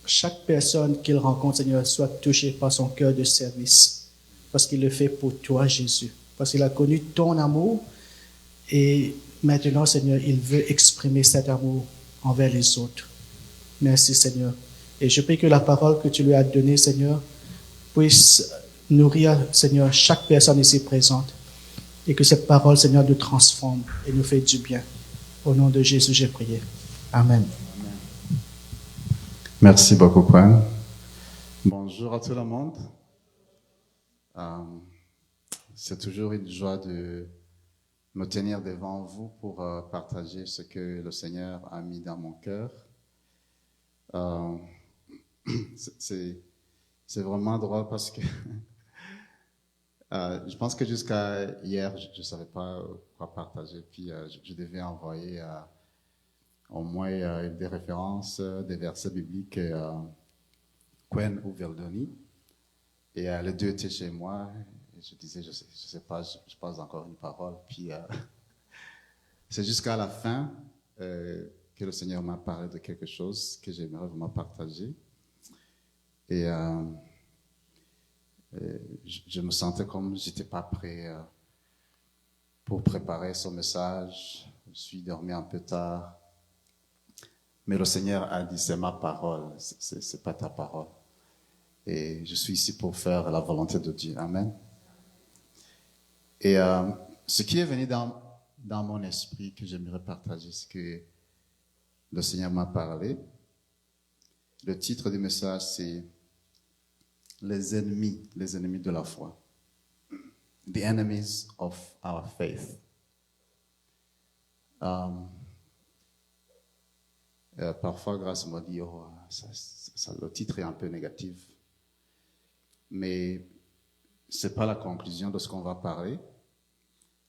chaque personne qu'il rencontre, Seigneur, soit touchée par son cœur de service, parce qu'il le fait pour toi, Jésus, parce qu'il a connu ton amour et maintenant, Seigneur, il veut exprimer cet amour envers les autres. Merci, Seigneur. Et je prie que la parole que tu lui as donnée, Seigneur, puisse nourrir, Seigneur, chaque personne ici présente. Et que cette parole, Seigneur, nous transforme et nous fait du bien. Au nom de Jésus, j'ai prié. Amen. Merci beaucoup, Gwen. Bonjour à tout le monde. C'est toujours une joie de me tenir devant vous pour partager ce que le Seigneur a mis dans mon cœur. C'est vraiment drôle parce que je pense que jusqu'à hier, je ne savais pas quoi partager. Puis je devais envoyer au moins des références, des versets bibliques, Gwen ou Verdoni. Et les deux étaient chez moi. Et je disais, je sais pas, je passe encore une parole. Puis c'est jusqu'à la fin que le Seigneur m'a parlé de quelque chose que j'aimerais vraiment partager. Et je me sentais comme j'étais pas prêt pour préparer son message. Je suis dormi un peu tard. Mais le Seigneur a dit, c'est ma parole, c'est pas ta parole. Et je suis ici pour faire la volonté de Dieu. Amen. Et ce qui est venu dans mon esprit que j'aimerais partager, c'est que le Seigneur m'a parlé. Le titre du message, c'est les ennemis de la foi. The enemies of our faith. Parfois, grâce m'a dit, le titre est un peu négatif. Mais c'est pas la conclusion de ce qu'on va parler.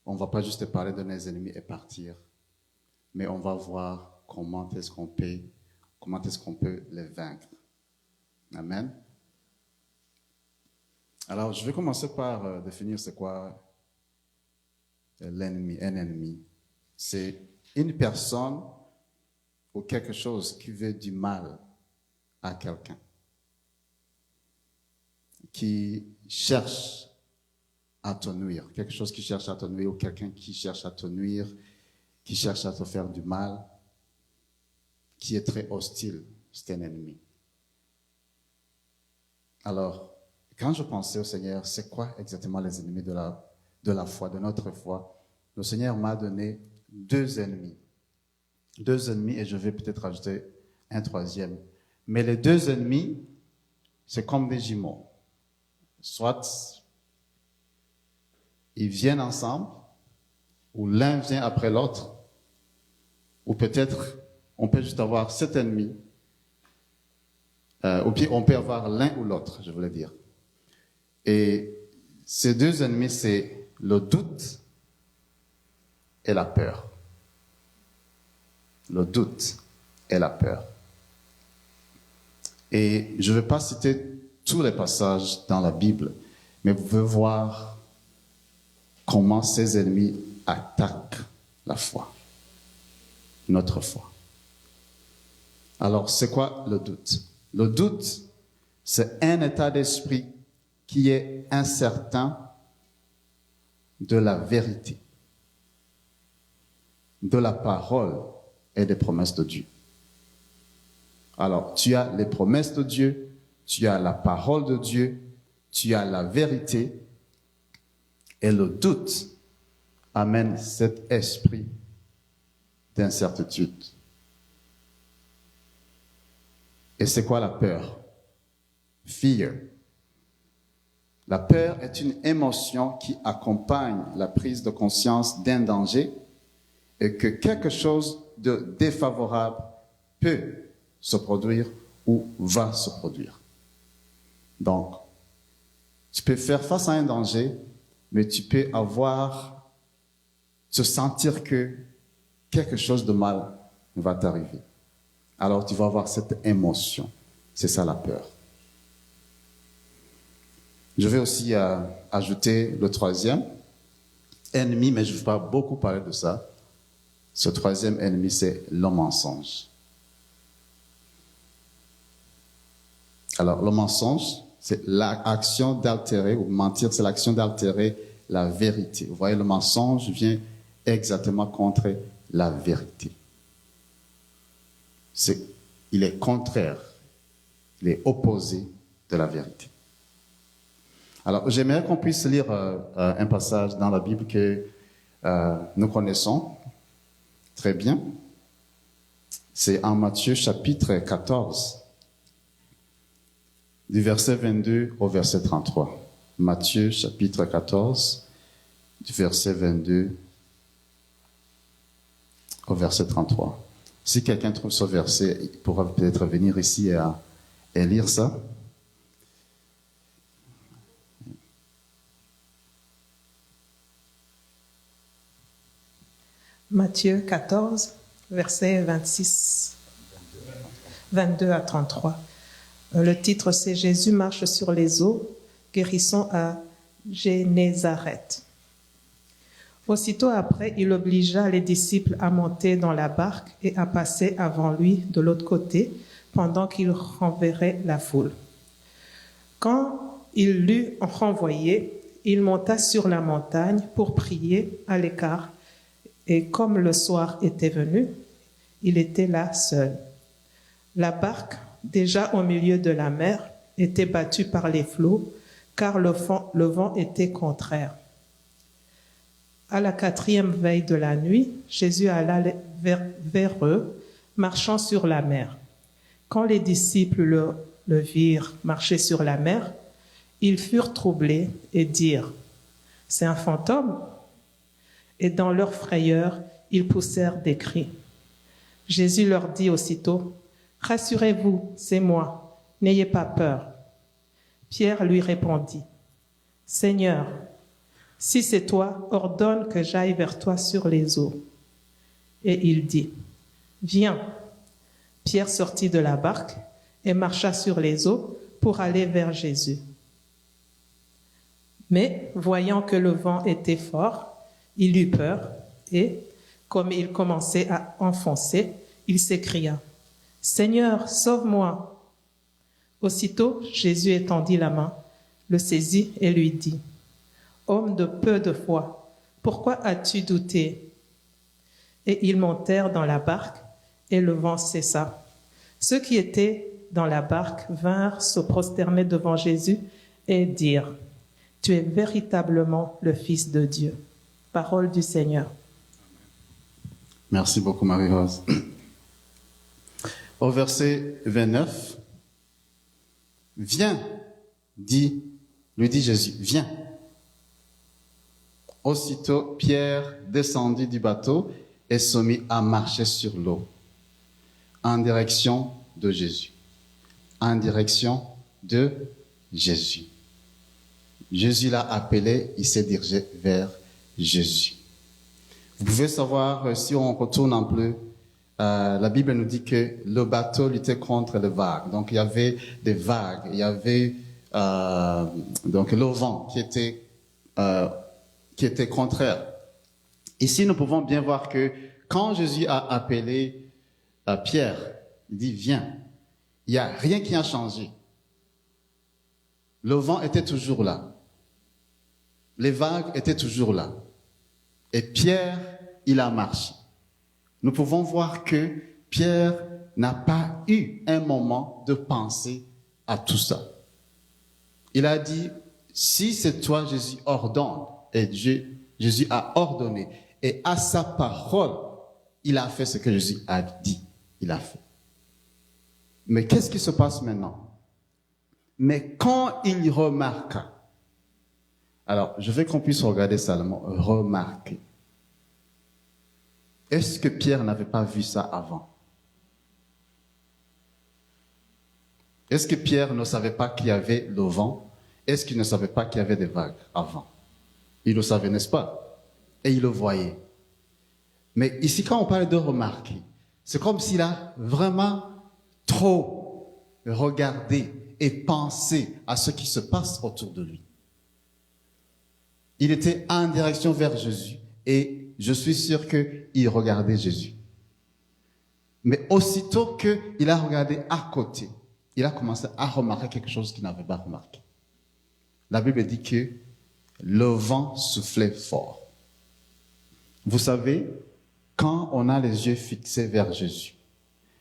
On va pas juste parler de nos ennemis et partir. Mais on va voir comment est-ce qu'on peut les vaincre. Amen. Alors, je vais commencer par définir c'est quoi l'ennemi. Un ennemi, c'est une personne ou quelque chose qui veut du mal à quelqu'un, qui cherche à te nuire, quelque chose qui cherche à te nuire ou quelqu'un qui cherche à te nuire, qui cherche à te faire du mal, qui est très hostile, c'est un ennemi. Alors, quand je pensais au Seigneur, c'est quoi exactement les ennemis de la foi, de notre foi? Le Seigneur m'a donné deux ennemis, et je vais peut-être ajouter un troisième. Mais les deux ennemis, c'est comme des jumeaux. Soit ils viennent ensemble, ou l'un vient après l'autre, ou peut-être on peut juste avoir cet ennemi, ou bien on peut avoir l'un ou l'autre, je voulais dire. Et ces deux ennemis, c'est le doute et la peur. Le doute et la peur. Et je ne vais pas citer tous les passages dans la Bible, mais vous pouvez voir comment ces ennemis attaquent la foi, notre foi. Alors, c'est quoi le doute? Le doute, c'est un état d'esprit qui est incertain de la vérité, de la parole et des promesses de Dieu. Alors, tu as les promesses de Dieu, tu as la parole de Dieu, tu as la vérité, et le doute amène cet esprit d'incertitude. Et c'est quoi la peur? Fear. La peur est une émotion qui accompagne la prise de conscience d'un danger et que quelque chose de défavorable peut se produire ou va se produire. Donc, tu peux faire face à un danger, mais tu peux se sentir que quelque chose de mal va t'arriver. Alors, tu vas avoir cette émotion. C'est ça la peur. Je vais aussi ajouter le troisième ennemi, mais je ne vais pas beaucoup parler de ça. Ce troisième ennemi, c'est le mensonge. Alors, le mensonge, c'est l'action d'altérer, ou mentir, c'est l'action d'altérer la vérité. Vous voyez, le mensonge vient exactement contre la vérité. Il est contraire, il est opposé de la vérité. Alors, j'aimerais qu'on puisse lire un passage dans la Bible que nous connaissons très bien. C'est en Matthieu chapitre 14, du verset 22 au verset 33. Matthieu chapitre 14, du verset 22 au verset 33. Si quelqu'un trouve ce verset, il pourra peut-être venir ici et lire ça. Matthieu 14, versets 22 à 33. Le titre, c'est « Jésus marche sur les eaux, guérissant à Génézareth ». Aussitôt après, il obligea les disciples à monter dans la barque et à passer avant lui de l'autre côté, pendant qu'il renverrait la foule. Quand il l'eut renvoyé, il monta sur la montagne pour prier à l'écart. Et comme le soir était venu, il était là seul. La barque, déjà au milieu de la mer, était battue par les flots, car le vent était contraire. À la 4e veille de la nuit, Jésus alla vers eux, marchant sur la mer. Quand les disciples le virent marcher sur la mer, ils furent troublés et dirent « C'est un fantôme ?» Et dans leur frayeur, ils poussèrent des cris. Jésus leur dit aussitôt, « Rassurez-vous, c'est moi, n'ayez pas peur. » Pierre lui répondit, « Seigneur, si c'est toi, ordonne que j'aille vers toi sur les eaux. » Et il dit, « Viens. » Pierre sortit de la barque et marcha sur les eaux pour aller vers Jésus. Mais, voyant que le vent était fort, il eut peur et, comme il commençait à enfoncer, il s'écria, « Seigneur, sauve-moi !» Aussitôt, Jésus étendit la main, le saisit et lui dit, « Homme de peu de foi, pourquoi as-tu douté ?» Et ils montèrent dans la barque et le vent cessa. Ceux qui étaient dans la barque vinrent se prosterner devant Jésus et dirent, « Tu es véritablement le Fils de Dieu. » Parole du Seigneur. Merci beaucoup, Marie-Rose. Au verset 29, « Viens, lui dit Jésus, viens. » Aussitôt, Pierre descendit du bateau et se mit à marcher sur l'eau, en direction de Jésus. En direction de Jésus. Jésus l'a appelé, il s'est dirigé vers Jésus. Vous pouvez savoir, si on retourne un peu, la Bible nous dit que le bateau luttait contre les vagues. Donc il y avait des vagues, il y avait donc le vent qui était contraire. Ici, nous pouvons bien voir que quand Jésus a appelé Pierre, il dit viens. Il n'y a rien qui a changé. Le vent était toujours là. les vagues étaient toujours là. Et Pierre, il a marché. Nous pouvons voir que Pierre n'a pas eu un moment de penser à tout ça. Il a dit, si c'est toi, Jésus, ordonne. Et Jésus a ordonné. Et à sa parole, il a fait ce que Jésus a dit. Il a fait. Mais qu'est-ce qui se passe maintenant? Mais quand il remarqua, alors je veux qu'on puisse regarder ça, le mot remarquer. Est-ce que Pierre n'avait pas vu ça avant? Est-ce que Pierre ne savait pas qu'il y avait le vent? Est-ce qu'il ne savait pas qu'il y avait des vagues avant? Il le savait, n'est-ce pas? Et il le voyait. Mais ici, quand on parle de remarquer, c'est comme s'il a vraiment trop regardé et pensé à ce qui se passe autour de lui. Il était en direction vers Jésus et je suis sûr qu'il regardait Jésus. Mais aussitôt qu'il a regardé à côté, il a commencé à remarquer quelque chose qu'il n'avait pas remarqué. La Bible dit que le vent soufflait fort. Vous savez, quand on a les yeux fixés vers Jésus,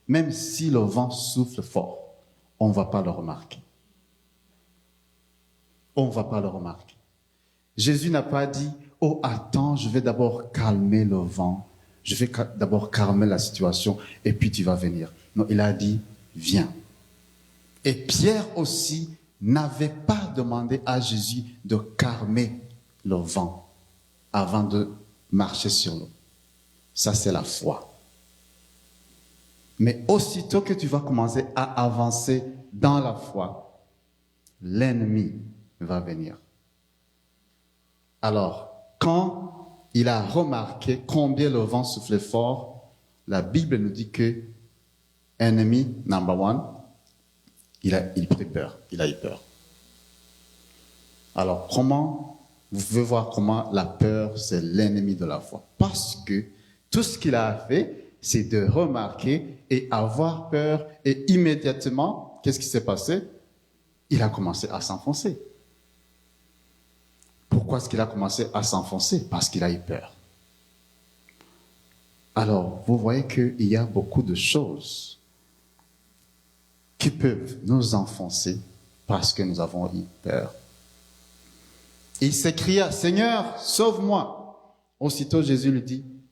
même si le vent souffle fort, on ne va pas le remarquer. On ne va pas le remarquer. Jésus n'a pas dit, oh attends, je vais d'abord calmer le vent, je vais d'abord calmer la situation et puis tu vas venir. Non, il a dit, viens. Et Pierre aussi n'avait pas demandé à Jésus de calmer le vent avant de marcher sur l'eau. Ça, c'est la foi. Mais aussitôt que tu vas commencer à avancer dans la foi, l'ennemi va venir. Alors, quand il a remarqué combien le vent soufflait fort, la Bible nous dit que ennemi number one, il prit peur, il a eu peur. Alors, vous pouvez voir comment la peur, c'est l'ennemi de la foi. Parce que tout ce qu'il a fait, c'est de remarquer et avoir peur. Et immédiatement, qu'est-ce qui s'est passé? Il a commencé à s'enfoncer. Pourquoi est-ce qu'il a commencé à s'enfoncer? Parce qu'il a eu peur. Alors, vous voyez qu'il y a beaucoup de choses qui peuvent nous enfoncer parce que nous avons eu peur. Il s'écria, Seigneur, sauve-moi. Aussitôt, Jésus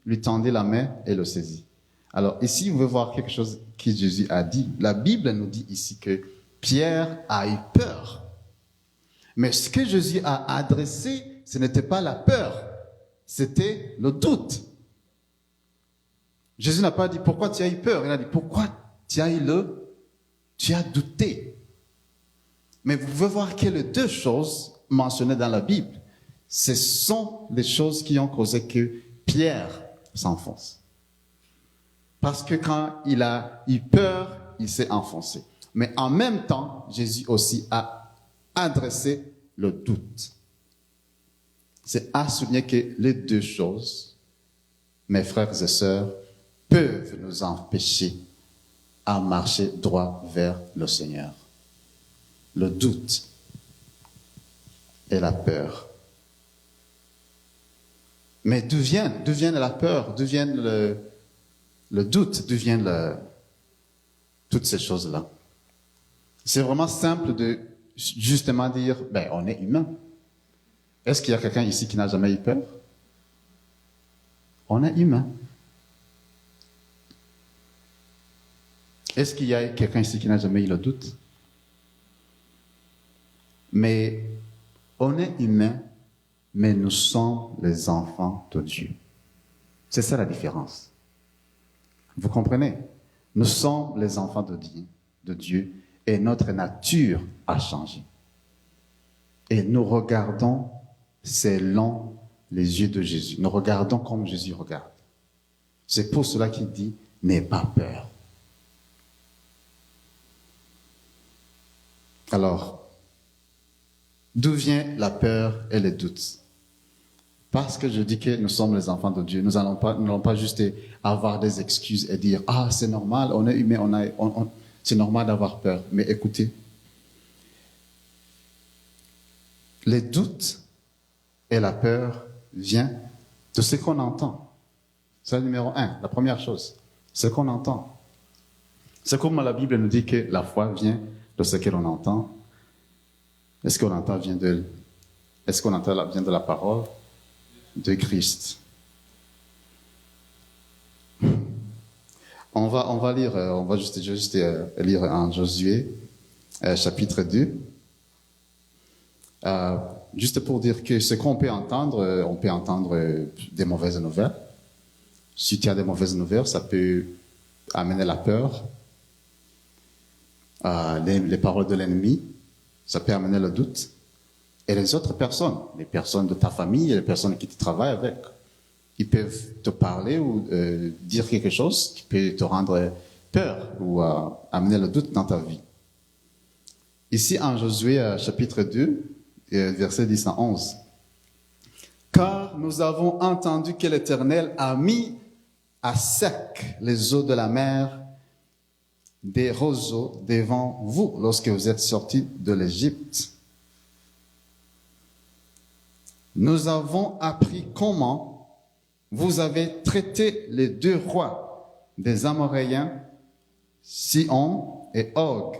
lui tendit la main et le saisit. Alors, ici, vous pouvez voir quelque chose que Jésus a dit. La Bible nous dit ici que Pierre a eu peur. Mais ce que Jésus a adressé, ce n'était pas la peur, c'était le doute. Jésus n'a pas dit pourquoi tu as eu peur, il a dit pourquoi tu as douté. Mais vous pouvez voir que les deux choses mentionnées dans la Bible, ce sont les choses qui ont causé que Pierre s'enfonce. Parce que quand il a eu peur, il s'est enfoncé. Mais en même temps, Jésus aussi a adressé le doute. C'est à souligner que les deux choses, mes frères et sœurs, peuvent nous empêcher à marcher droit vers le Seigneur. Le doute et la peur. Mais d'où vient la peur, d'où vient le doute, d'où viennent toutes ces choses-là? C'est vraiment simple de justement dire, on est humain. Est-ce qu'il y a quelqu'un ici qui n'a jamais eu peur? On est humain. Est-ce qu'il y a quelqu'un ici qui n'a jamais eu le doute? Mais on est humain, mais nous sommes les enfants de Dieu. C'est ça la différence. Vous comprenez? Nous sommes les enfants de Dieu et notre nature a changé. Et nous regardons selon les yeux de Jésus. Nous regardons comme Jésus regarde. C'est pour cela qu'il dit, n'aie pas peur. Alors, d'où vient la peur et les doutes? Parce que je dis que nous sommes les enfants de Dieu. Nous n'allons pas juste avoir des excuses et dire, ah, c'est normal, on est humain, c'est normal d'avoir peur. Mais écoutez, les doutes Et la peur vient de ce qu'on entend. C'est le numéro 1, la première chose. Ce qu'on entend. C'est comme la Bible nous dit que la foi vient de ce que l'on entend. Est-ce qu'on entend vient de la parole de Christ? On va lire, on va juste lire en Josué, chapitre 2. Juste pour dire que ce qu'on peut entendre, on peut entendre des mauvaises nouvelles. Si tu as des mauvaises nouvelles, ça peut amener la peur. Les paroles de l'ennemi, ça peut amener le doute. Et les autres personnes, les personnes de ta famille, les personnes qui te travaillent avec, ils peuvent te parler ou dire quelque chose qui peut te rendre peur ou amener le doute dans ta vie. Ici, en Josué, chapitre 2, verset 10 à 11. « Car nous avons entendu que l'Éternel a mis à sec les eaux de la mer des roseaux devant vous lorsque vous êtes sortis de l'Égypte. Nous avons appris comment vous avez traité les 2 rois des Amoréens, Sihon et Og,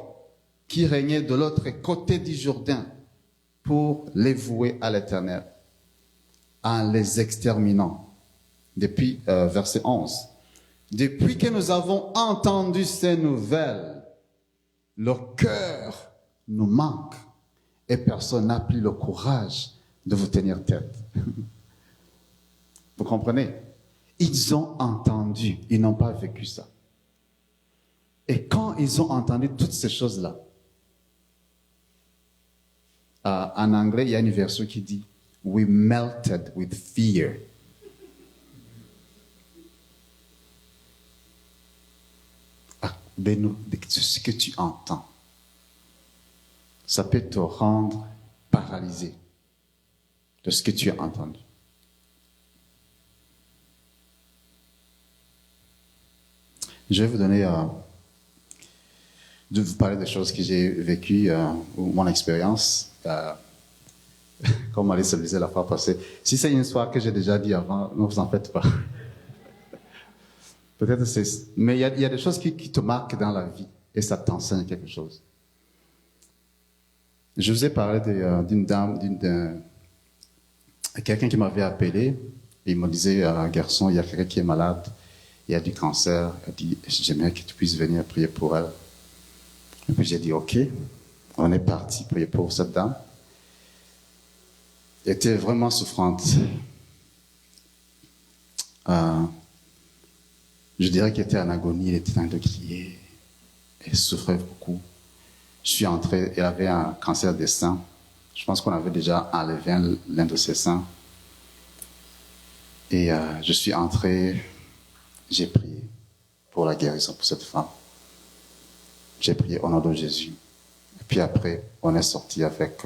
qui régnaient de l'autre côté du Jourdain, pour les vouer à l'Éternel, en les exterminant. » Depuis verset 11. « Depuis que nous avons entendu ces nouvelles, le cœur nous manque et personne n'a plus le courage de vous tenir tête. » Vous comprenez? Ils ont entendu, ils n'ont pas vécu ça. Et quand ils ont entendu toutes ces choses-là, en anglais, il y a une version qui dit « We melted with fear ». De ce que tu entends, ça peut te rendre paralysé de ce que tu as entendu. Je vais vous donner, de vous parler des choses que j'ai vécues, ou mon expérience. Comme Alice le disait la fois passée, si c'est une histoire que j'ai déjà dit avant, ne vous en faites pas. Peut-être c'est... Mais il y a des choses qui te marquent dans la vie et ça t'enseigne quelque chose. Je vous ai parlé d'une dame, quelqu'un qui m'avait appelé et il me disait, garçon, il y a quelqu'un qui est malade, il y a du cancer, elle dit, j'aimerais que tu puisses venir prier pour elle. Et puis j'ai dit, ok, on est parti prier pour cette dame. Elle était vraiment souffrante. Je dirais qu'elle était en agonie, elle était en train de crier. Elle souffrait beaucoup. Je suis entré, elle avait un cancer des seins. Je pense qu'on avait déjà enlevé l'un de ses seins. Et je suis entré, j'ai prié pour la guérison pour cette femme. J'ai prié au nom de Jésus. Et puis après, on est sorti avec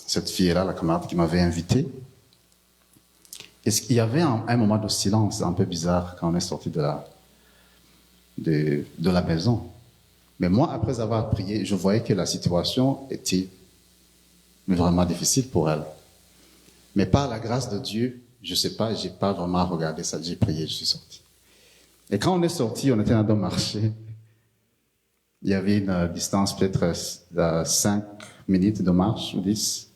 cette fille-là, la camarade qui m'avait invité. Et il y avait un moment de silence un peu bizarre quand on est sorti de la maison. Mais moi, après avoir prié, je voyais que la situation était vraiment difficile pour elle. Mais par la grâce de Dieu, je sais pas, j'ai pas vraiment regardé ça. J'ai prié, je suis sorti. Et quand on est sorti, on était dans un marché. Il y avait une distance peut-être de 5 minutes de marche ou 10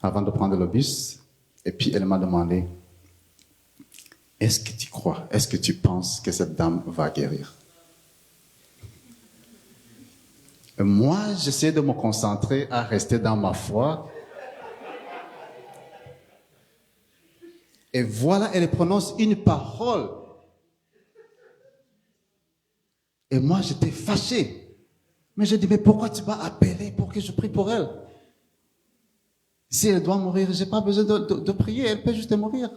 avant de prendre le bus. Et puis elle m'a demandé, est-ce que tu crois, est-ce que tu penses que cette dame va guérir? Et moi, j'essaie de me concentrer à rester dans ma foi. Et voilà, elle prononce une parole. Et moi, j'étais fâché. Mais je dis, mais pourquoi tu m'as appelé pour que je prie pour elle? Si elle doit mourir, j'ai pas besoin de prier, elle peut juste mourir.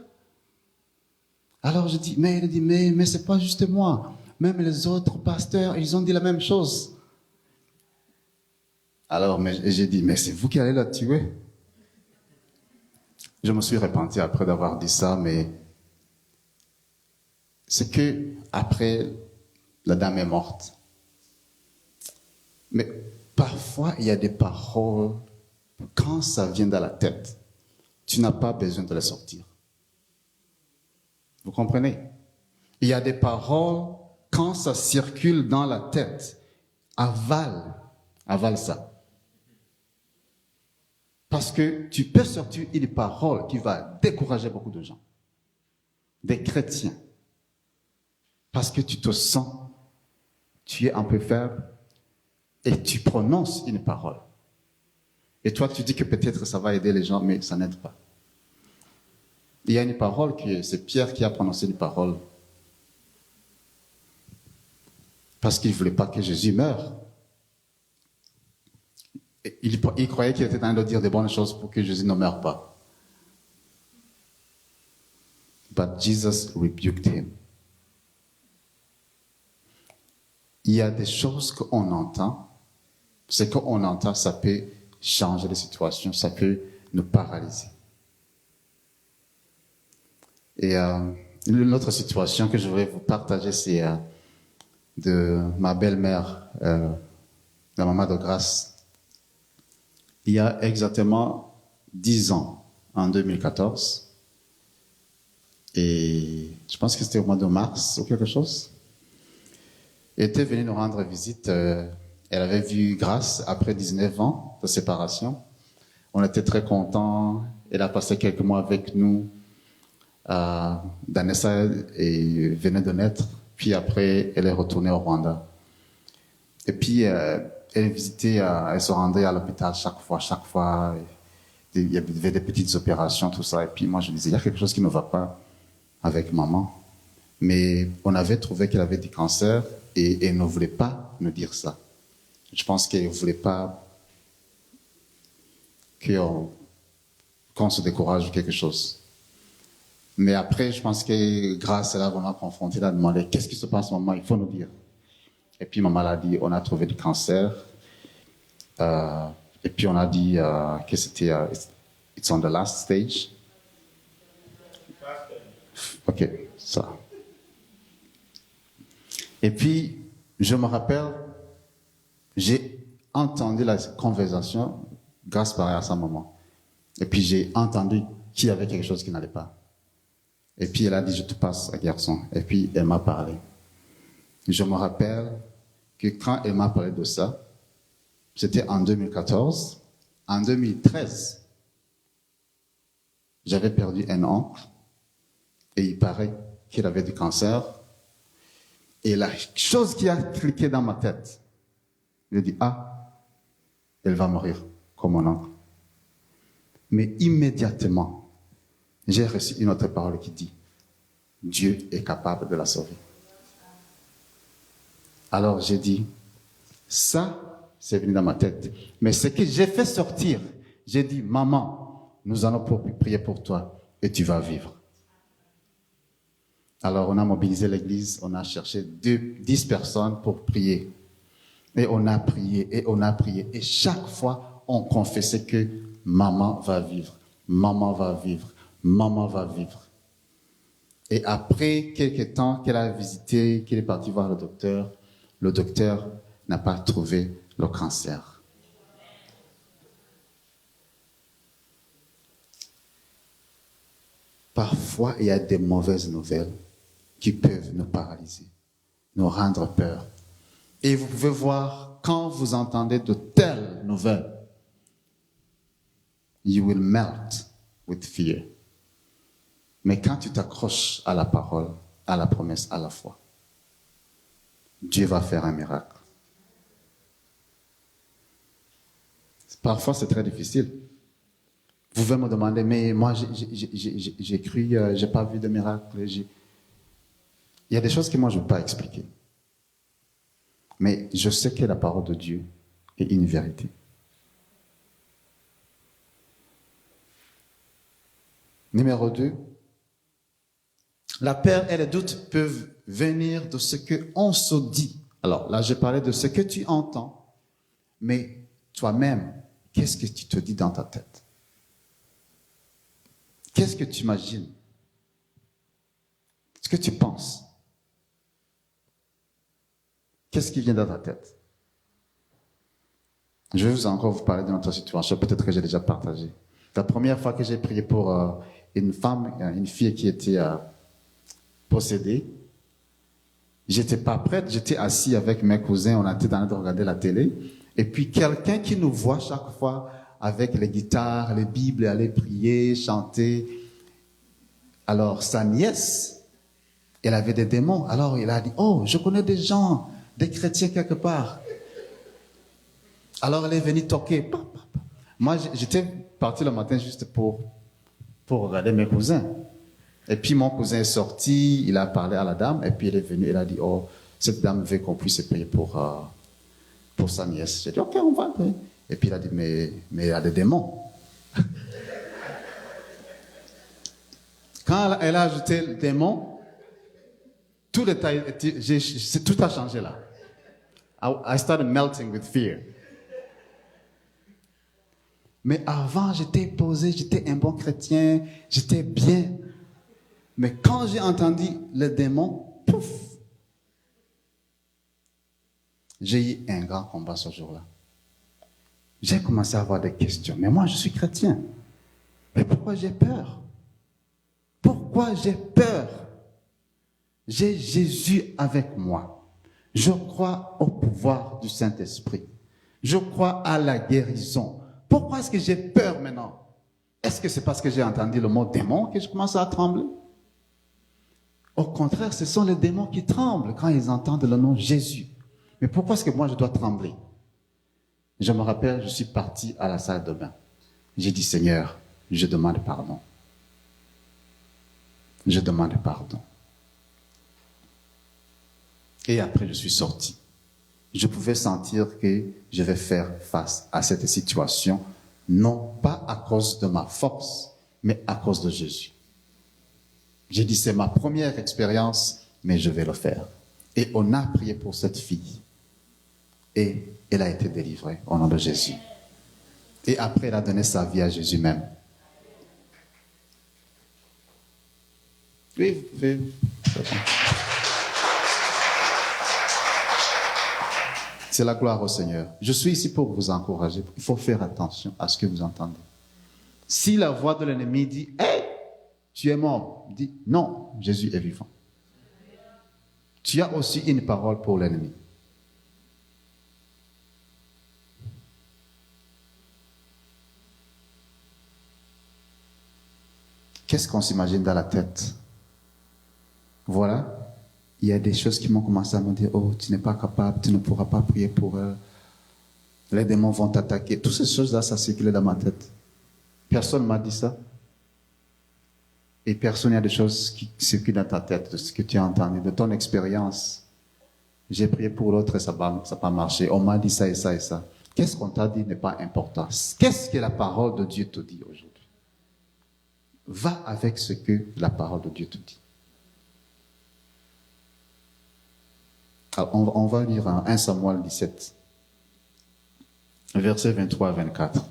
Alors je dis, mais elle dit, mais c'est pas juste moi. Même les autres pasteurs, ils ont dit la même chose. Alors j'ai dit, mais c'est vous qui allez la tuer. Je me suis repenti après d'avoir dit ça, mais c'est que après, la dame est morte. Mais parfois, il y a des paroles quand ça vient dans la tête, tu n'as pas besoin de les sortir. Vous comprenez? Il y a des paroles, quand ça circule dans la tête, avale ça. Parce que tu peux sortir une parole qui va décourager beaucoup de gens, des chrétiens. Parce que tu te sens, tu es un peu faible, et tu prononces une parole. Et toi, tu dis que peut-être ça va aider les gens, mais ça n'aide pas. Il y a une parole, c'est Pierre qui a prononcé une parole. Parce qu'il ne voulait pas que Jésus meure. Il croyait qu'il était en train de dire des bonnes choses pour que Jésus ne meure pas. But Jesus rebuked him. Il y a des choses qu'on entend. Ce qu'on entend, ça peut changer les situations, ça peut nous paralyser. Et une autre situation que je voudrais vous partager, c'est de ma belle-mère, la maman de Grâce. Il y a exactement 10 ans, en 2014, et je pense que c'était au mois de mars ou quelque chose, elle était venue nous rendre visite. Elle avait vu Grâce après 19 ans de séparation. On était très contents. Elle a passé quelques mois avec nous. Danessa venait de naître. Puis après, elle est retournée au Rwanda. Et puis, elle visitait, elle se rendait à l'hôpital chaque fois. Il y avait des petites opérations, tout ça. Et puis moi, je disais, il y a quelque chose qui ne va pas avec maman. Mais on avait trouvé qu'elle avait du cancer et elle ne voulait pas nous dire ça. Je pense qu'elle ne voulait pas qu'on se décourage de quelque chose. Mais après, je pense que Grâce, elle a vraiment confronté, elle a demandé, qu'est-ce qui se passe, maman? Il faut nous dire. Et puis maman a dit, on a trouvé du cancer. Et puis on a dit que c'était, it's on the last stage. Ok, ça. Et puis, je me rappelle, j'ai entendu la conversation grâce à sa maman. Et puis j'ai entendu qu'il y avait quelque chose qui n'allait pas. Et puis elle a dit, je te passe un garçon. Et puis elle m'a parlé. Je me rappelle que quand elle m'a parlé de ça, c'était en 2014. En 2013, j'avais perdu un oncle et il paraît qu'il avait du cancer. Et la chose qui a cliqué dans ma tête, je dis, elle va mourir comme mon oncle. Mais immédiatement, j'ai reçu une autre parole qui dit, Dieu est capable de la sauver. Alors j'ai dit, ça, c'est venu dans ma tête. Mais ce que j'ai fait sortir, j'ai dit, maman, nous allons prier pour toi et tu vas vivre. Alors on a mobilisé l'église, on a cherché 10 personnes pour prier. Et on a prié, et on a prié. Et chaque fois, on confessait que maman va vivre, maman va vivre, maman va vivre. Et après quelques temps qu'elle a visité, qu'elle est partie voir le docteur n'a pas trouvé le cancer. Parfois, il y a des mauvaises nouvelles qui peuvent nous paralyser, nous rendre peur. Et vous pouvez voir, quand vous entendez de telles nouvelles, you will melt with fear. Mais quand tu t'accroches à la parole, à la promesse, à la foi, Dieu va faire un miracle. Parfois, c'est très difficile. Vous pouvez me demander, mais moi, j'ai cru, j'ai pas vu de miracle. Il y a des choses que moi, je ne peux pas expliquer. Mais je sais que la parole de Dieu est une vérité. Numéro 2, la peur et les doutes peuvent venir de ce qu'on se dit. Alors là, je parlais de ce que tu entends, mais toi-même, qu'est-ce que tu te dis dans ta tête? Qu'est-ce que tu imagines? Ce que tu penses? Qu'est-ce qui vient dans ta tête? Je vais encore vous parler de notre situation, peut-être que j'ai déjà partagé. La première fois que j'ai prié pour une femme, une fille qui était possédée, j'étais pas prête, j'étais assis avec mes cousins, on était en train de regarder la télé, et puis quelqu'un qui nous voit chaque fois avec les guitares, les bibles, aller prier, chanter. Alors sa nièce, elle avait des démons, alors il a dit, oh, je connais des gens, des chrétiens quelque part. Alors elle est venue toquer. Moi, j'étais parti le matin juste pour regarder mes cousins. Et puis mon cousin est sorti, il a parlé à la dame, et puis elle est venue, elle a dit, oh, cette dame veut qu'on puisse prier pour sa nièce. J'ai dit, ok, on va prier. Et puis il a dit, mais il y a des démons. Quand elle a ajouté le démon, tout a changé là. I started melting with fear. Mais avant, j'étais posé, j'étais un bon chrétien, j'étais bien. Mais quand j'ai entendu le démon, pouf, j'ai eu un grand combat ce jour-là. J'ai commencé à avoir des questions. Mais moi, je suis chrétien. Mais pourquoi j'ai peur? Pourquoi j'ai peur? J'ai Jésus avec moi. Je crois au pouvoir du Saint-Esprit. Je crois à la guérison. Pourquoi est-ce que j'ai peur maintenant? Est-ce que c'est parce que j'ai entendu le mot démon que je commence à trembler? Au contraire, ce sont les démons qui tremblent quand ils entendent le nom Jésus. Mais pourquoi est-ce que moi je dois trembler? Je me rappelle, je suis parti à la salle de bain. J'ai dit, Seigneur, je demande pardon. Je demande pardon. Et après, je suis sorti. Je pouvais sentir que je vais faire face à cette situation, non pas à cause de ma force, mais à cause de Jésus. J'ai dit, c'est ma première expérience, mais je vais le faire. Et on a prié pour cette fille. Et elle a été délivrée au nom de Jésus. Et après, elle a donné sa vie à Jésus même. Oui, c'est bon. C'est la gloire au Seigneur. Je suis ici pour vous encourager. Il faut faire attention à ce que vous entendez. Si la voix de l'ennemi dit, « Hey, tu es mort », dis, « Non, Jésus est vivant ». Tu as aussi une parole pour l'ennemi. Qu'est-ce qu'on s'imagine dans la tête? Voilà. Il y a des choses qui m'ont commencé à me dire, oh, tu n'es pas capable, tu ne pourras pas prier pour eux. Les démons vont t'attaquer. Toutes ces choses-là, ça circulait dans ma tête. Personne ne m'a dit ça. Et personne n'a des choses qui circulent dans ta tête, de ce que tu as entendu, de ton expérience. J'ai prié pour l'autre et ça n'a pas marché. On m'a dit ça et ça et ça. Qu'est-ce qu'on t'a dit n'est pas important. Qu'est-ce que la parole de Dieu te dit aujourd'hui? Va avec ce que la parole de Dieu te dit. Alors, on va lire 1 Samuel 17, versets 23 à 24.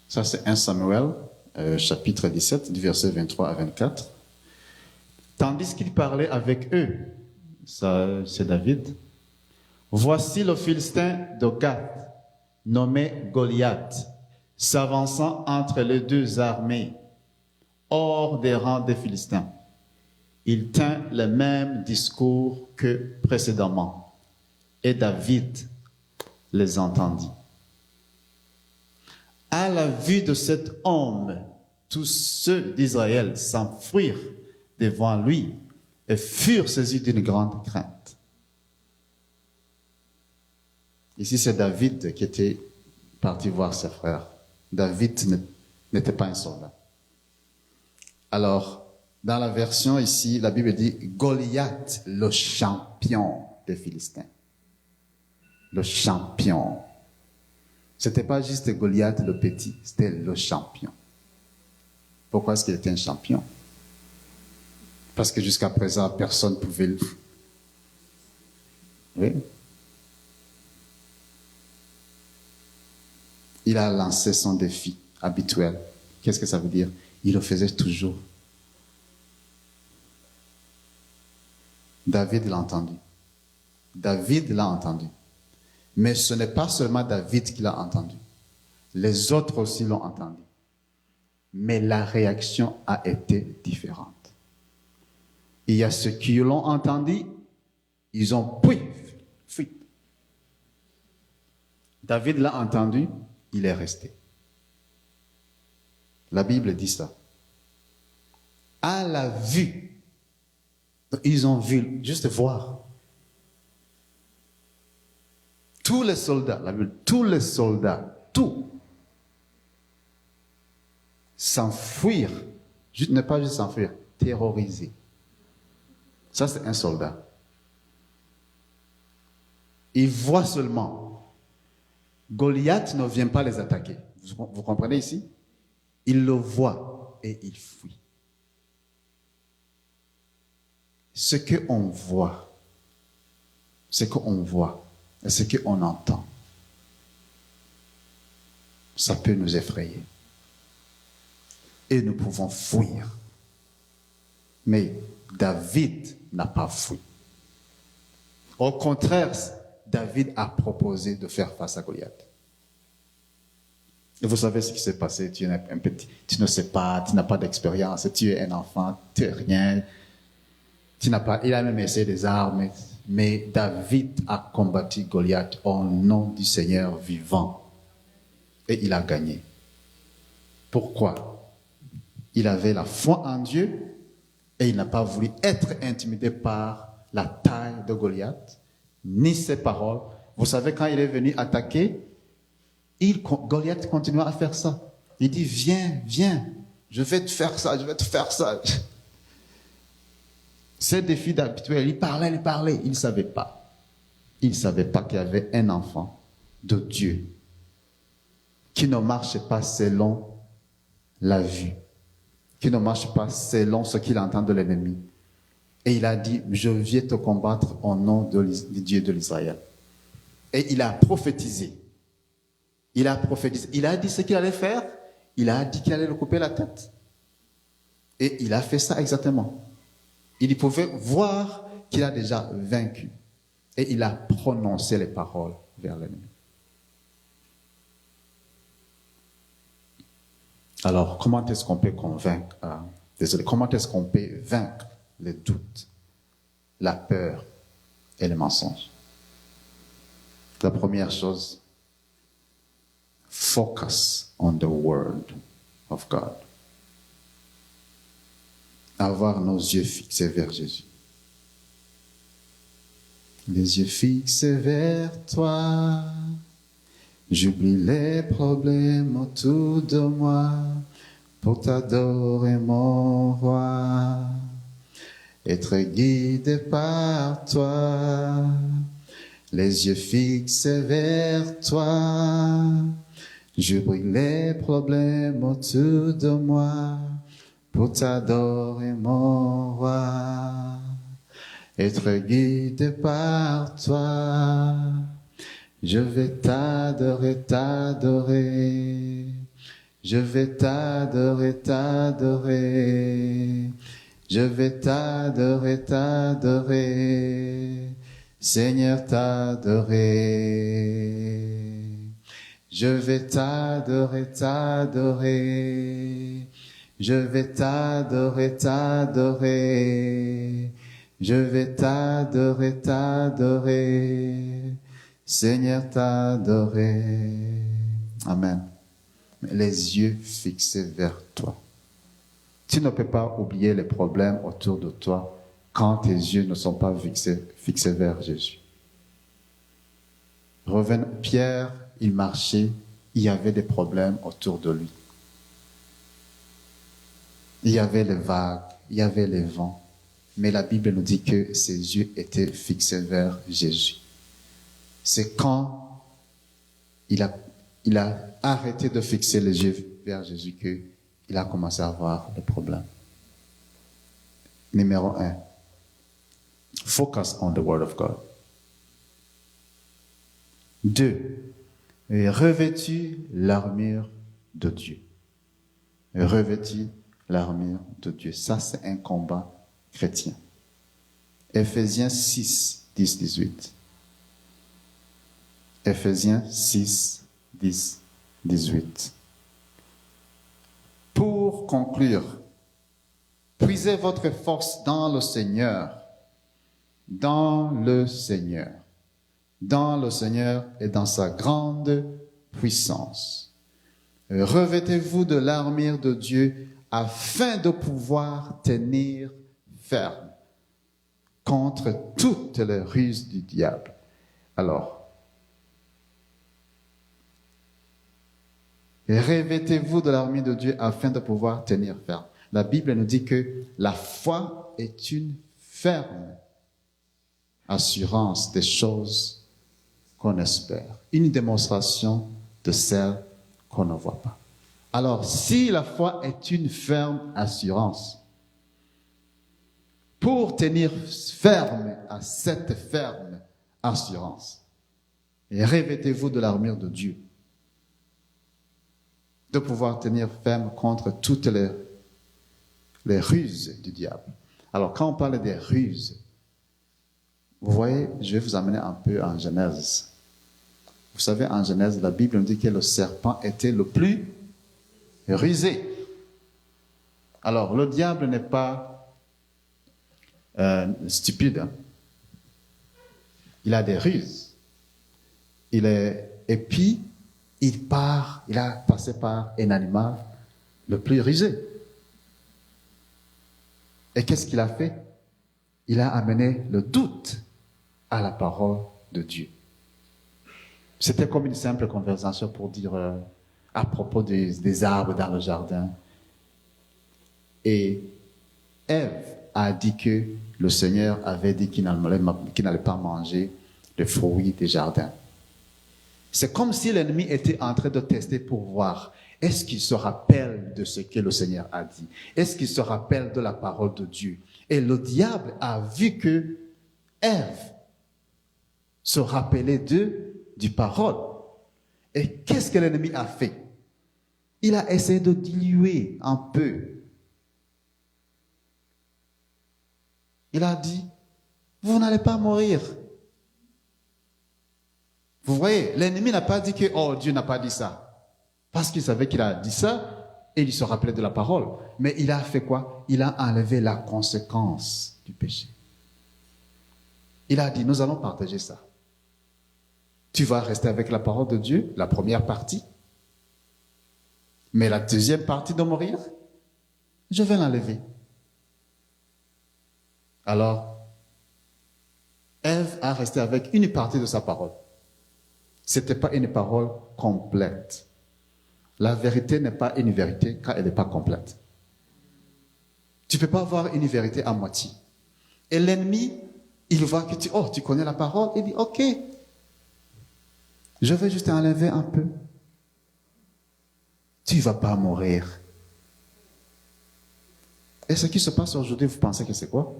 Ça, c'est 1 Samuel, chapitre 17, du verset 23 à 24. Tandis qu'il parlait avec eux, ça, c'est David, voici le Philistin de Gath, nommé Goliath, s'avançant entre les deux armées, hors des rangs des Philistins. Il tint le même discours que précédemment, et David les entendit. À la vue de cet homme, tous ceux d'Israël s'enfuirent devant lui et furent saisis d'une grande crainte. Ici, c'est David qui était parti voir ses frères. David n'était pas un soldat. Alors, dans la version ici, la Bible dit Goliath, le champion des Philistins. Le champion. C'était pas juste Goliath le petit, c'était le champion. Pourquoi est-ce qu'il était un champion? Parce que jusqu'à présent, personne ne pouvait le... Oui. Il a lancé son défi habituel. Qu'est-ce que ça veut dire? Il le faisait toujours. David l'a entendu. David l'a entendu. Mais ce n'est pas seulement David qui l'a entendu. Les autres aussi l'ont entendu. Mais la réaction a été différente. Il y a ceux qui l'ont entendu, ils ont fui. David l'a entendu, il est resté. La Bible dit ça. À la vue, ils ont vu, juste voir. Tous les soldats, la Bible, tous les soldats, s'enfuir, ne pas juste s'enfuir, terroriser. Ça, c'est un soldat. Il voit seulement. Goliath ne vient pas les attaquer. Vous comprenez ici? Il le voit et il fuit. Ce qu'on voit, et ce qu'on entend, ça peut nous effrayer. Et nous pouvons fuir. Mais David n'a pas fui. Au contraire, David a proposé de faire face à Goliath. Et vous savez ce qui s'est passé. Tu ne sais pas, tu n'as pas d'expérience, tu es un enfant, tu n'es rien. Il a même essayé des armes. Mais David a combattu Goliath au nom du Seigneur vivant. Et il a gagné. Pourquoi? Il avait la foi en Dieu et il n'a pas voulu être intimidé par la taille de Goliath, ni ses paroles. Vous savez, quand il est venu attaquer, Goliath continua à faire ça. Il dit, viens, je vais te faire ça. Ces défis habituels, il parlait, il ne savait pas. Il ne savait pas qu'il y avait un enfant de Dieu qui ne marche pas selon la vue, qui ne marche pas selon ce qu'il entend de l'ennemi. Et il a dit, je viens te combattre au nom du Dieu de l'Israël. Et il a prophétisé. Il a dit ce qu'il allait faire. Il a dit qu'il allait le couper la tête. Et il a fait ça exactement. Il pouvait voir qu'il a déjà vaincu. Et il a prononcé les paroles vers l'ennemi. Alors, comment est-ce qu'on peut comment est-ce qu'on peut vaincre les doutes, la peur et les mensonges? La première chose, focus on the word of God. Avoir nos yeux fixés vers Jésus. Les yeux fixés vers toi, j'oublie les problèmes autour de moi pour t'adorer mon roi, être guidé par toi. Les yeux fixés vers toi, j'oublie les problèmes autour de moi pour t'adorer mon roi, être guidé par toi. Je vais t'adorer, t'adorer. Je vais t'adorer, t'adorer. Je vais t'adorer, t'adorer. Seigneur, t'adorer. Je vais t'adorer, t'adorer. Je vais t'adorer, t'adorer. Je vais t'adorer, t'adorer. Seigneur, t'adorer. Amen. Les yeux fixés vers toi. Tu ne peux pas oublier les problèmes autour de toi quand tes yeux ne sont pas fixés vers Jésus. Pierre, il marchait, il y avait des problèmes autour de lui. Il y avait les vagues, il y avait les vents. Mais la Bible nous dit que ses yeux étaient fixés vers Jésus. C'est quand il a arrêté de fixer les yeux vers Jésus qu'il a commencé à avoir des problèmes. Numéro 1. Focus on the word of God. 2. Revêtu l'armure de Dieu. Revêtu l'armure de Dieu. Ça, c'est un combat chrétien. Éphésiens 6, 10, 18. Éphésiens 6, 10, 18. Pour conclure, puisez votre force dans le Seigneur, dans le Seigneur, dans le Seigneur et dans sa grande puissance. Revêtez-vous de l'armure de Dieu afin de pouvoir tenir ferme contre toutes les ruses du diable. Alors, revêtez-vous de l'armure de Dieu afin de pouvoir tenir ferme. La Bible nous dit que la foi est une ferme assurance des choses qu'on espère, une démonstration de celles qu'on ne voit pas. Alors, si la foi est une ferme assurance, pour tenir ferme à cette ferme assurance, revêtez-vous de l'armure de Dieu, de pouvoir tenir ferme contre toutes les ruses du diable. Alors, quand on parle des ruses, vous voyez, je vais vous amener un peu en Genèse. Vous savez, en Genèse, la Bible nous dit que le serpent était le plus rusé. Alors, le diable n'est pas stupide. Hein? Il a des ruses. Et puis, il a passé par un animal le plus rusé. Et qu'est-ce qu'il a fait? Il a amené le doute à la parole de Dieu. C'était comme une simple conversation pour dire à propos des arbres dans le jardin. Et Ève a dit que le Seigneur avait dit qu'il n'allait pas manger les fruits des jardins. C'est comme si l'ennemi était en train de tester pour voir, est-ce qu'il se rappelle de ce que le Seigneur a dit? Est-ce qu'il se rappelle de la parole de Dieu? Et le diable a vu que Ève se rappelait du parole. Et qu'est-ce que l'ennemi a fait? Il a essayé de diluer un peu. Il a dit, vous n'allez pas mourir. Vous voyez, l'ennemi n'a pas dit que, oh, Dieu n'a pas dit ça. Parce qu'il savait qu'il a dit ça, et il se rappelait de la parole. Mais il a fait quoi? Il a enlevé la conséquence du péché. Il a dit, nous allons partager ça. Tu vas rester avec la parole de Dieu, la première partie. Mais la deuxième partie de mourir, je vais l'enlever. Alors, Ève a resté avec une partie de sa parole. Ce n'était pas une parole complète. La vérité n'est pas une vérité quand elle n'est pas complète. Tu ne peux pas avoir une vérité à moitié. Et l'ennemi, il voit que tu connais la parole, il dit, ok, je vais juste enlever un peu. Tu ne vas pas mourir. Et ce qui se passe aujourd'hui, vous pensez que c'est quoi?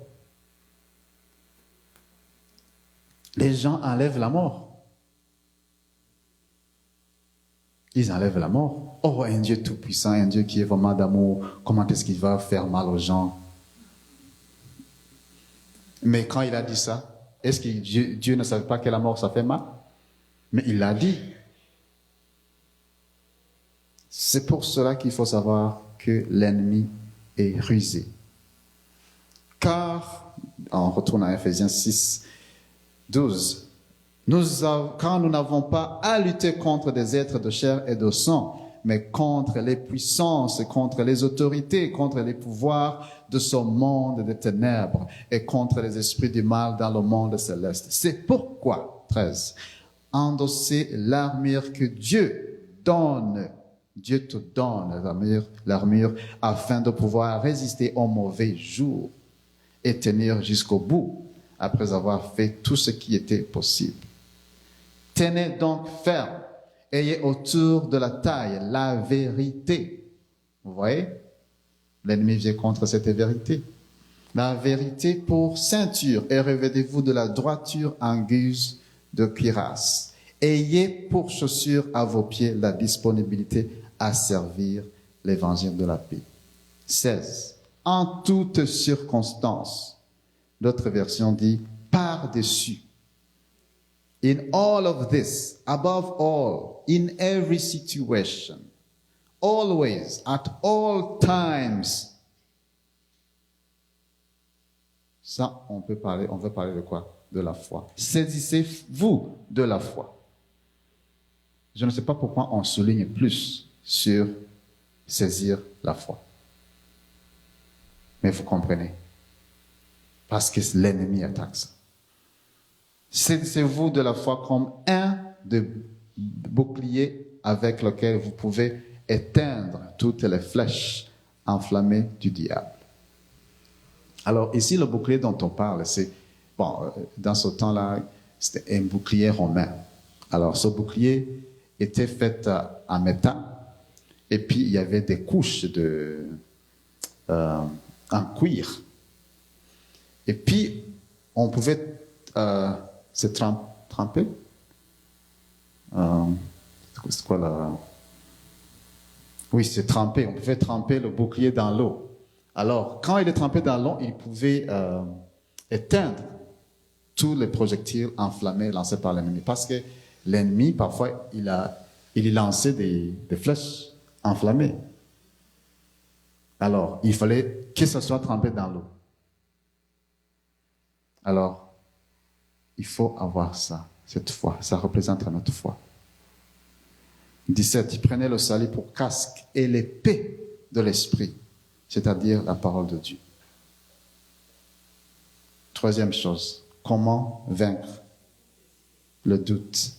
Les gens enlèvent la mort. Ils enlèvent la mort. Oh, un Dieu tout-puissant, un Dieu qui est vraiment d'amour, comment est-ce qu'il va faire mal aux gens? Mais quand il a dit ça, est-ce que Dieu ne savait pas que la mort, ça fait mal? Mais il l'a dit. C'est pour cela qu'il faut savoir que l'ennemi est rusé. Car, on retourne à Éphésiens 6, 12, car nous n'avons pas à lutter contre des êtres de chair et de sang, mais contre les puissances, contre les autorités, contre les pouvoirs de ce monde des ténèbres et contre les esprits du mal dans le monde céleste. C'est pourquoi, 13, endossez l'armure que Dieu donne. Dieu te donne l'armure afin de pouvoir résister aux mauvais jours et tenir jusqu'au bout après avoir fait tout ce qui était possible. Tenez donc ferme, ayez autour de la taille la vérité. Vous voyez? L'ennemi vient contre cette vérité. La vérité pour ceinture et revêtez-vous de la droiture en guise de cuirasse. Ayez pour chaussure à vos pieds la disponibilité à servir l'évangile de la paix. 16. En toutes circonstances. D'autres versions disent par-dessus. In all of this, above all, in every situation, always, at all times. Ça, on veut parler de quoi? De la foi. Saisissez-vous de la foi. Je ne sais pas pourquoi on souligne plus sur saisir la foi. Mais vous comprenez. Parce que l'ennemi attaque ça. Saisissez-vous de la foi comme un de boucliers avec lequel vous pouvez éteindre toutes les flèches enflammées du diable. Alors ici, le bouclier dont on parle, c'est, dans ce temps-là, c'était un bouclier romain. Alors ce bouclier était fait en métal, et puis il y avait des couches en cuir. Et puis, on pouvait se tremper. C'est quoi là? Oui, c'est tremper. On pouvait tremper le bouclier dans l'eau. Alors, quand il est trempé dans l'eau, il pouvait éteindre tous les projectiles enflammés lancés par l'ennemi. Parce que l'ennemi, parfois, il lançait des flèches enflammées. Alors, il fallait que ce soit trempé dans l'eau. Alors, il faut avoir ça, cette foi. Ça représente notre foi. 17. Il prenait le salut pour casque et l'épée de l'esprit, c'est-à-dire la parole de Dieu. Troisième chose, comment vaincre le doute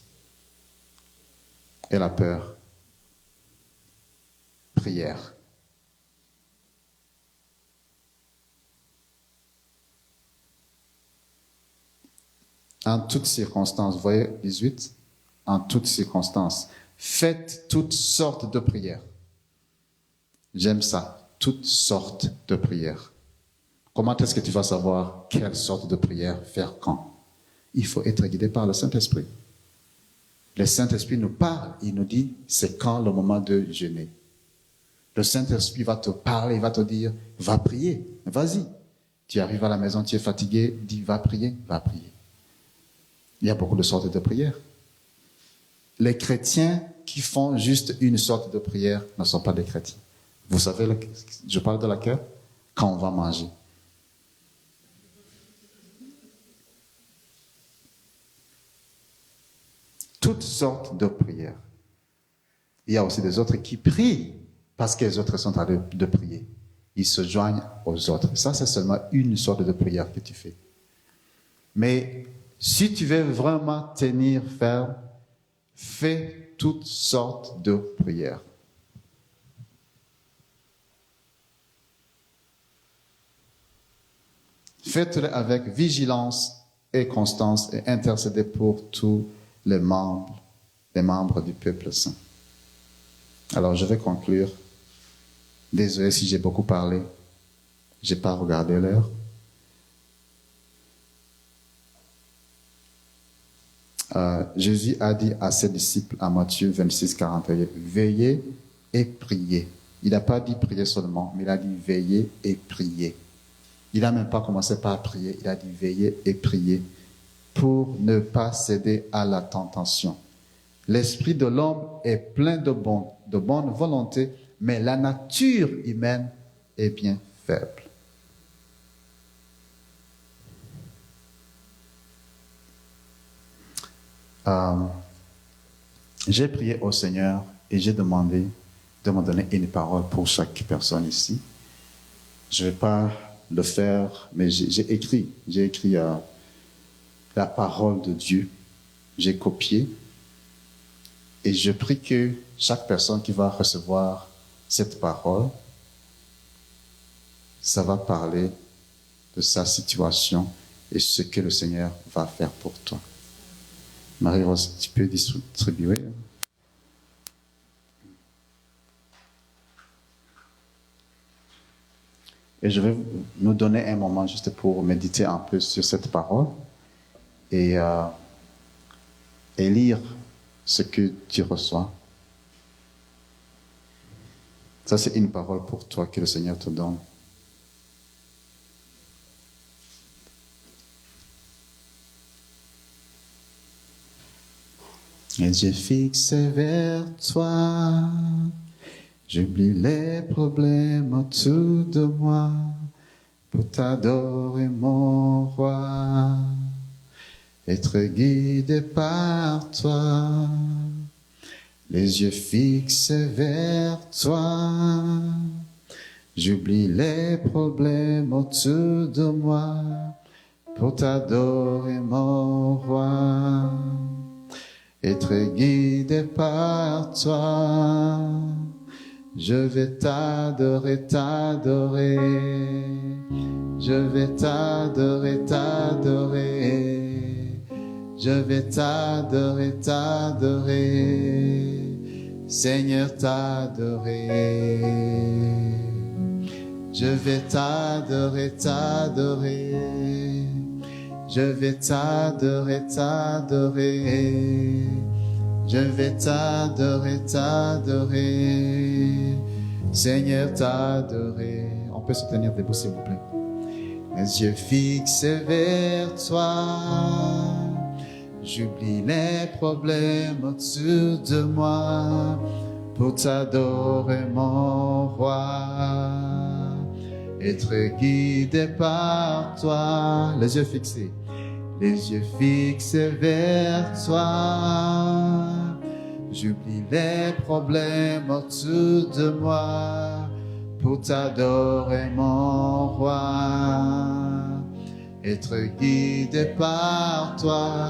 et la peur? Prière. En toutes circonstances, vous voyez 18, en toutes circonstances, faites toutes sortes de prières. J'aime ça, toutes sortes de prières. Comment est-ce que tu vas savoir quelle sorte de prière faire quand? Il faut être guidé par le Saint-Esprit. Le Saint-Esprit nous parle, il nous dit c'est quand le moment de jeûner. Le Saint-Esprit va te parler, il va te dire va prier, vas-y. Tu arrives à la maison, tu es fatigué, dis va prier, va prier. Il y a beaucoup de sortes de prières. Les chrétiens qui font juste une sorte de prière ne sont pas des chrétiens. Vous savez, je parle de laquelle? Quand on va manger. Toutes sortes de prières. Il y a aussi des autres qui prient parce que les autres sont en train de prier. Ils se joignent aux autres. Ça, c'est seulement une sorte de prière que tu fais. Mais si tu veux vraiment tenir ferme, fais toutes sortes de prières. Faites-le avec vigilance et constance et intercédez pour tous les membres du peuple saint. Alors, je vais conclure. Désolé si j'ai beaucoup parlé. Je n'ai pas regardé l'heure. Jésus a dit à ses disciples à Matthieu 26, 41, veillez et priez. Il n'a pas dit prier seulement, mais il a dit veillez et priez. Il n'a même pas commencé par prier, il a dit veillez et priez pour ne pas céder à la tentation. L'esprit de l'homme est plein de bonne volonté, mais la nature humaine est bien faible. J'ai prié au Seigneur et j'ai demandé de me donner une parole pour chaque personne ici. Je ne vais pas le faire, mais j'ai écrit la parole de Dieu. J'ai copié et je prie que chaque personne qui va recevoir cette parole, ça va parler de sa situation et ce que le Seigneur va faire pour toi. Marie-Rose, tu peux distribuer. Et je vais nous donner un moment juste pour méditer un peu sur cette parole et lire ce que tu reçois. Ça, c'est une parole pour toi que le Seigneur te donne. Les yeux fixés vers toi, j'oublie les problèmes autour de moi pour t'adorer mon roi, être guidé par toi. Les yeux fixés vers toi, j'oublie les problèmes autour de moi pour t'adorer mon roi, être guidé par toi. Je vais t'adorer, t'adorer, je vais t'adorer, t'adorer, je vais t'adorer, t'adorer, Seigneur t'adorer. Je vais t'adorer, t'adorer, je vais t'adorer, t'adorer, je vais t'adorer, t'adorer, Seigneur t'adorer. On peut se tenir debout s'il vous plaît. Les yeux fixés vers toi, j'oublie les problèmes autour de moi pour t'adorer mon roi, être guidé par toi. Les yeux fixés, les yeux fixés vers toi, j'oublie les problèmes autour de moi pour t'adorer mon roi, être guidé par toi.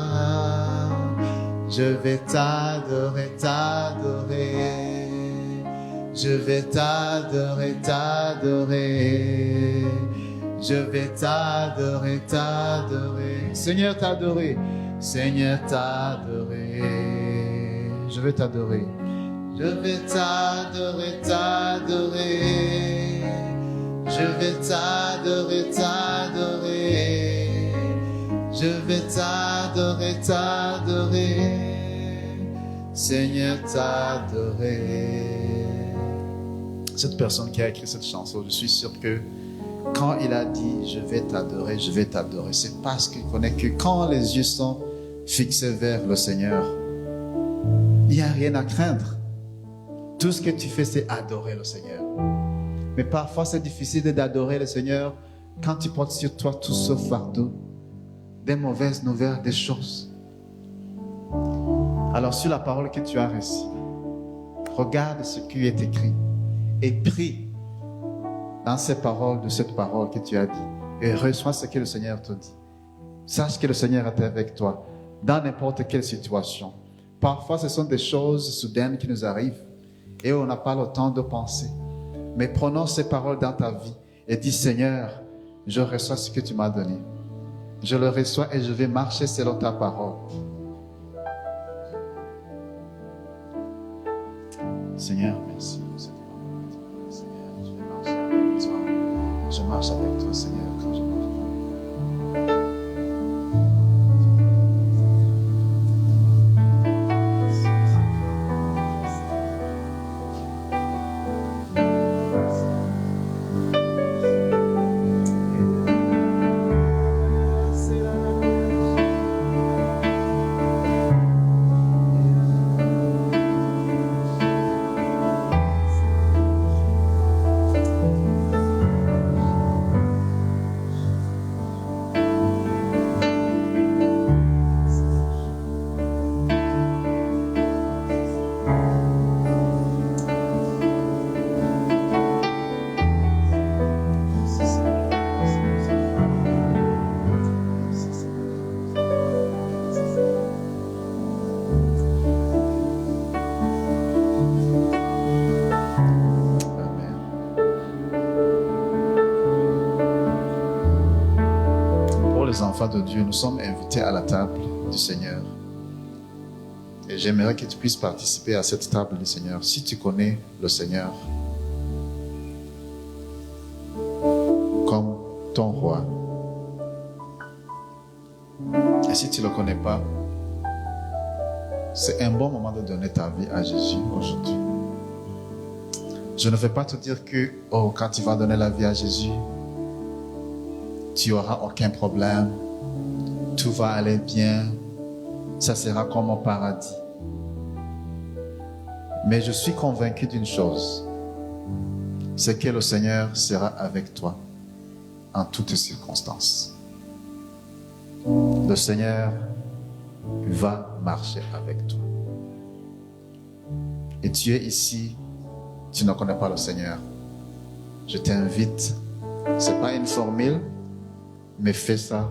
Je vais t'adorer, t'adorer, je vais t'adorer, t'adorer, je vais t'adorer, t'adorer, Seigneur t'adorer, Seigneur t'adorer, je vais t'adorer, je vais t'adorer, t'adorer, je vais t'adorer, t'adorer, je vais t'adorer, t'adorer, Seigneur t'adorer. Cette personne qui a écrit cette chanson, je suis sûr que quand il a dit je vais t'adorer, c'est parce qu'il connaît que quand les yeux sont fixés vers le Seigneur, il n'y a rien à craindre. Tout ce que tu fais, c'est adorer le Seigneur. Mais parfois, c'est difficile d'adorer le Seigneur quand tu portes sur toi tout ce fardeau, des mauvaises nouvelles, des choses. Alors, sur la parole que tu as reçue, regarde ce qui est écrit et prie dans ces paroles, de cette parole que tu as dit, et reçois ce que le Seigneur te dit. Sache que le Seigneur est avec toi dans n'importe quelle situation. Parfois, ce sont des choses soudaines qui nous arrivent et on n'a pas le temps de penser. Mais prononce ces paroles dans ta vie et dis, Seigneur, je reçois ce que tu m'as donné. Je le reçois et je vais marcher selon ta parole. Seigneur, merci. Seigneur, je vais marcher avec toi. Je marche avec toi, Seigneur, quand je marche. Enfants de Dieu, nous sommes invités à la table du Seigneur. Et j'aimerais que tu puisses participer à cette table du Seigneur. Si tu connais le Seigneur comme ton roi, et si tu ne le connais pas, c'est un bon moment de donner ta vie à Jésus aujourd'hui. Je ne vais pas te dire que quand tu vas donner la vie à Jésus, tu n'auras aucun problème, tout va aller bien, ça sera comme au paradis. Mais je suis convaincu d'une chose, c'est que le Seigneur sera avec toi en toutes circonstances. Le Seigneur va marcher avec toi. Et tu es ici, tu ne connais pas le Seigneur. Je t'invite, ce n'est pas une formule, mais fais ça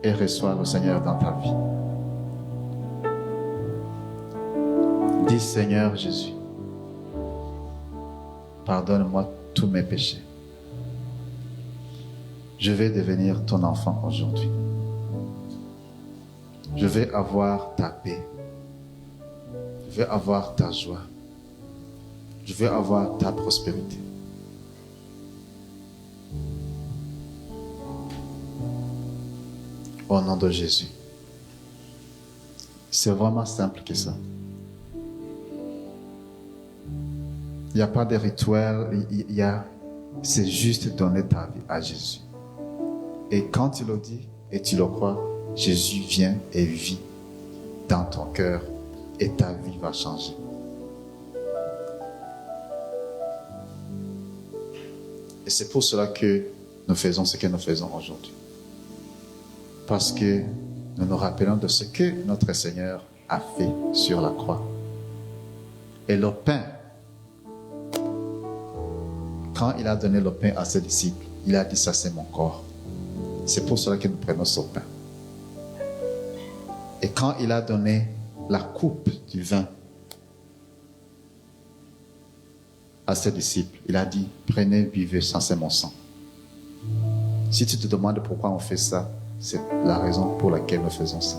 et reçois le Seigneur dans ta vie. Dis Seigneur Jésus, pardonne-moi tous mes péchés. Je vais devenir ton enfant aujourd'hui. Je vais avoir ta paix. Je vais avoir ta joie. Je vais avoir ta prospérité. Au nom de Jésus. C'est vraiment simple que ça. Il n'y a pas de rituel, c'est juste donner ta vie à Jésus. Et quand tu le dis et tu le crois, Jésus vient et vit dans ton cœur et ta vie va changer. Et c'est pour cela que nous faisons ce que nous faisons aujourd'hui. Parce que nous nous rappelons de ce que notre Seigneur a fait sur la croix. Et le pain, quand il a donné le pain à ses disciples, il a dit ça c'est mon corps. C'est pour cela que nous prenons ce pain. Et quand il a donné la coupe du vin à ses disciples, il a dit prenez, buvez, ça c'est mon sang. Si tu te demandes pourquoi on fait ça, c'est la raison pour laquelle nous faisons ça.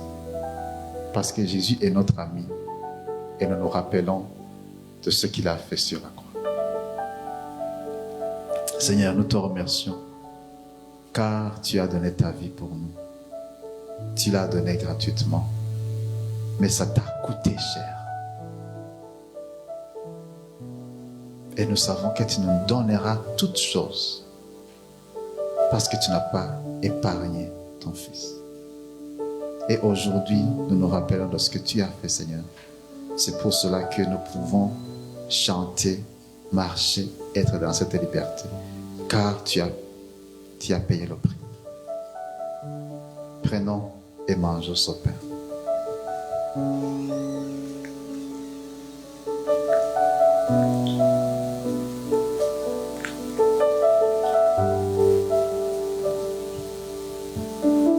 Parce que Jésus est notre ami et nous nous rappelons de ce qu'il a fait sur la croix. Seigneur, nous te remercions car tu as donné ta vie pour nous. Tu l'as donnée gratuitement, mais ça t'a coûté cher. Et nous savons que tu nous donneras toutes choses parce que tu n'as pas épargné ton Fils. Et aujourd'hui, nous nous rappelons de ce que tu as fait, Seigneur. C'est pour cela que nous pouvons chanter, marcher, être dans cette liberté. Car tu as payé le prix. Prenons et mangeons ce pain.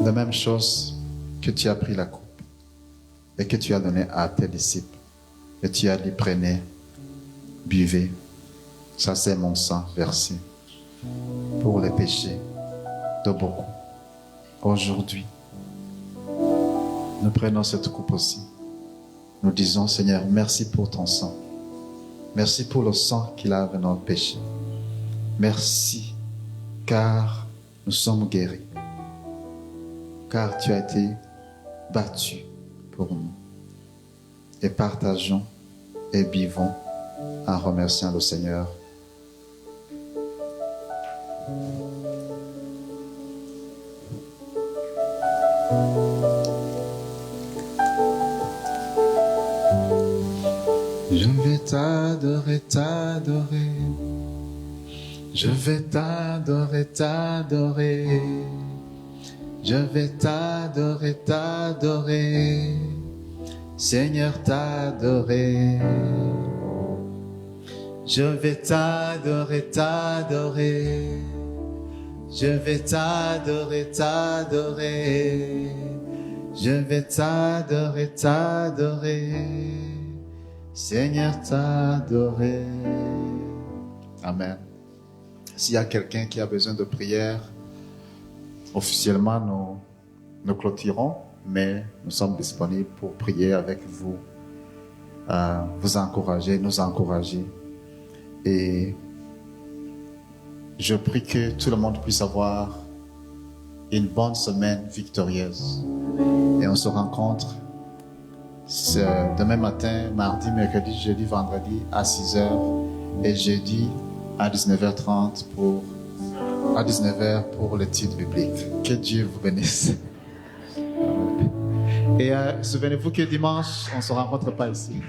La même chose que tu as pris la coupe et que tu as donné à tes disciples et tu as dit prenez, buvez, ça c'est mon sang versé pour les péchés de beaucoup. Aujourd'hui, nous prenons cette coupe aussi. Nous disons Seigneur, merci pour ton sang. Merci pour le sang qui lave nos péchés. Merci car nous sommes guéris. Car tu as été battu pour nous. Et partageons et buvons en remerciant le Seigneur. Je vais t'adorer, t'adorer. Je vais t'adorer, t'adorer. Je vais t'adorer, t'adorer. Seigneur, t'adorer. Je vais t'adorer, t'adorer. Je vais t'adorer, t'adorer. Je vais t'adorer, t'adorer. Seigneur, t'adorer. Amen. S'il y a quelqu'un qui a besoin de prière, officiellement, nous clôturons, mais nous sommes disponibles pour prier avec vous, vous encourager, nous encourager. Et je prie que tout le monde puisse avoir une bonne semaine victorieuse. Et on se rencontre demain matin, mardi, mercredi, jeudi, vendredi à 6h et jeudi à 19h30 à 19h pour le titre biblique. Que Dieu vous bénisse. Et souvenez-vous que dimanche, on ne se rencontre pas ici.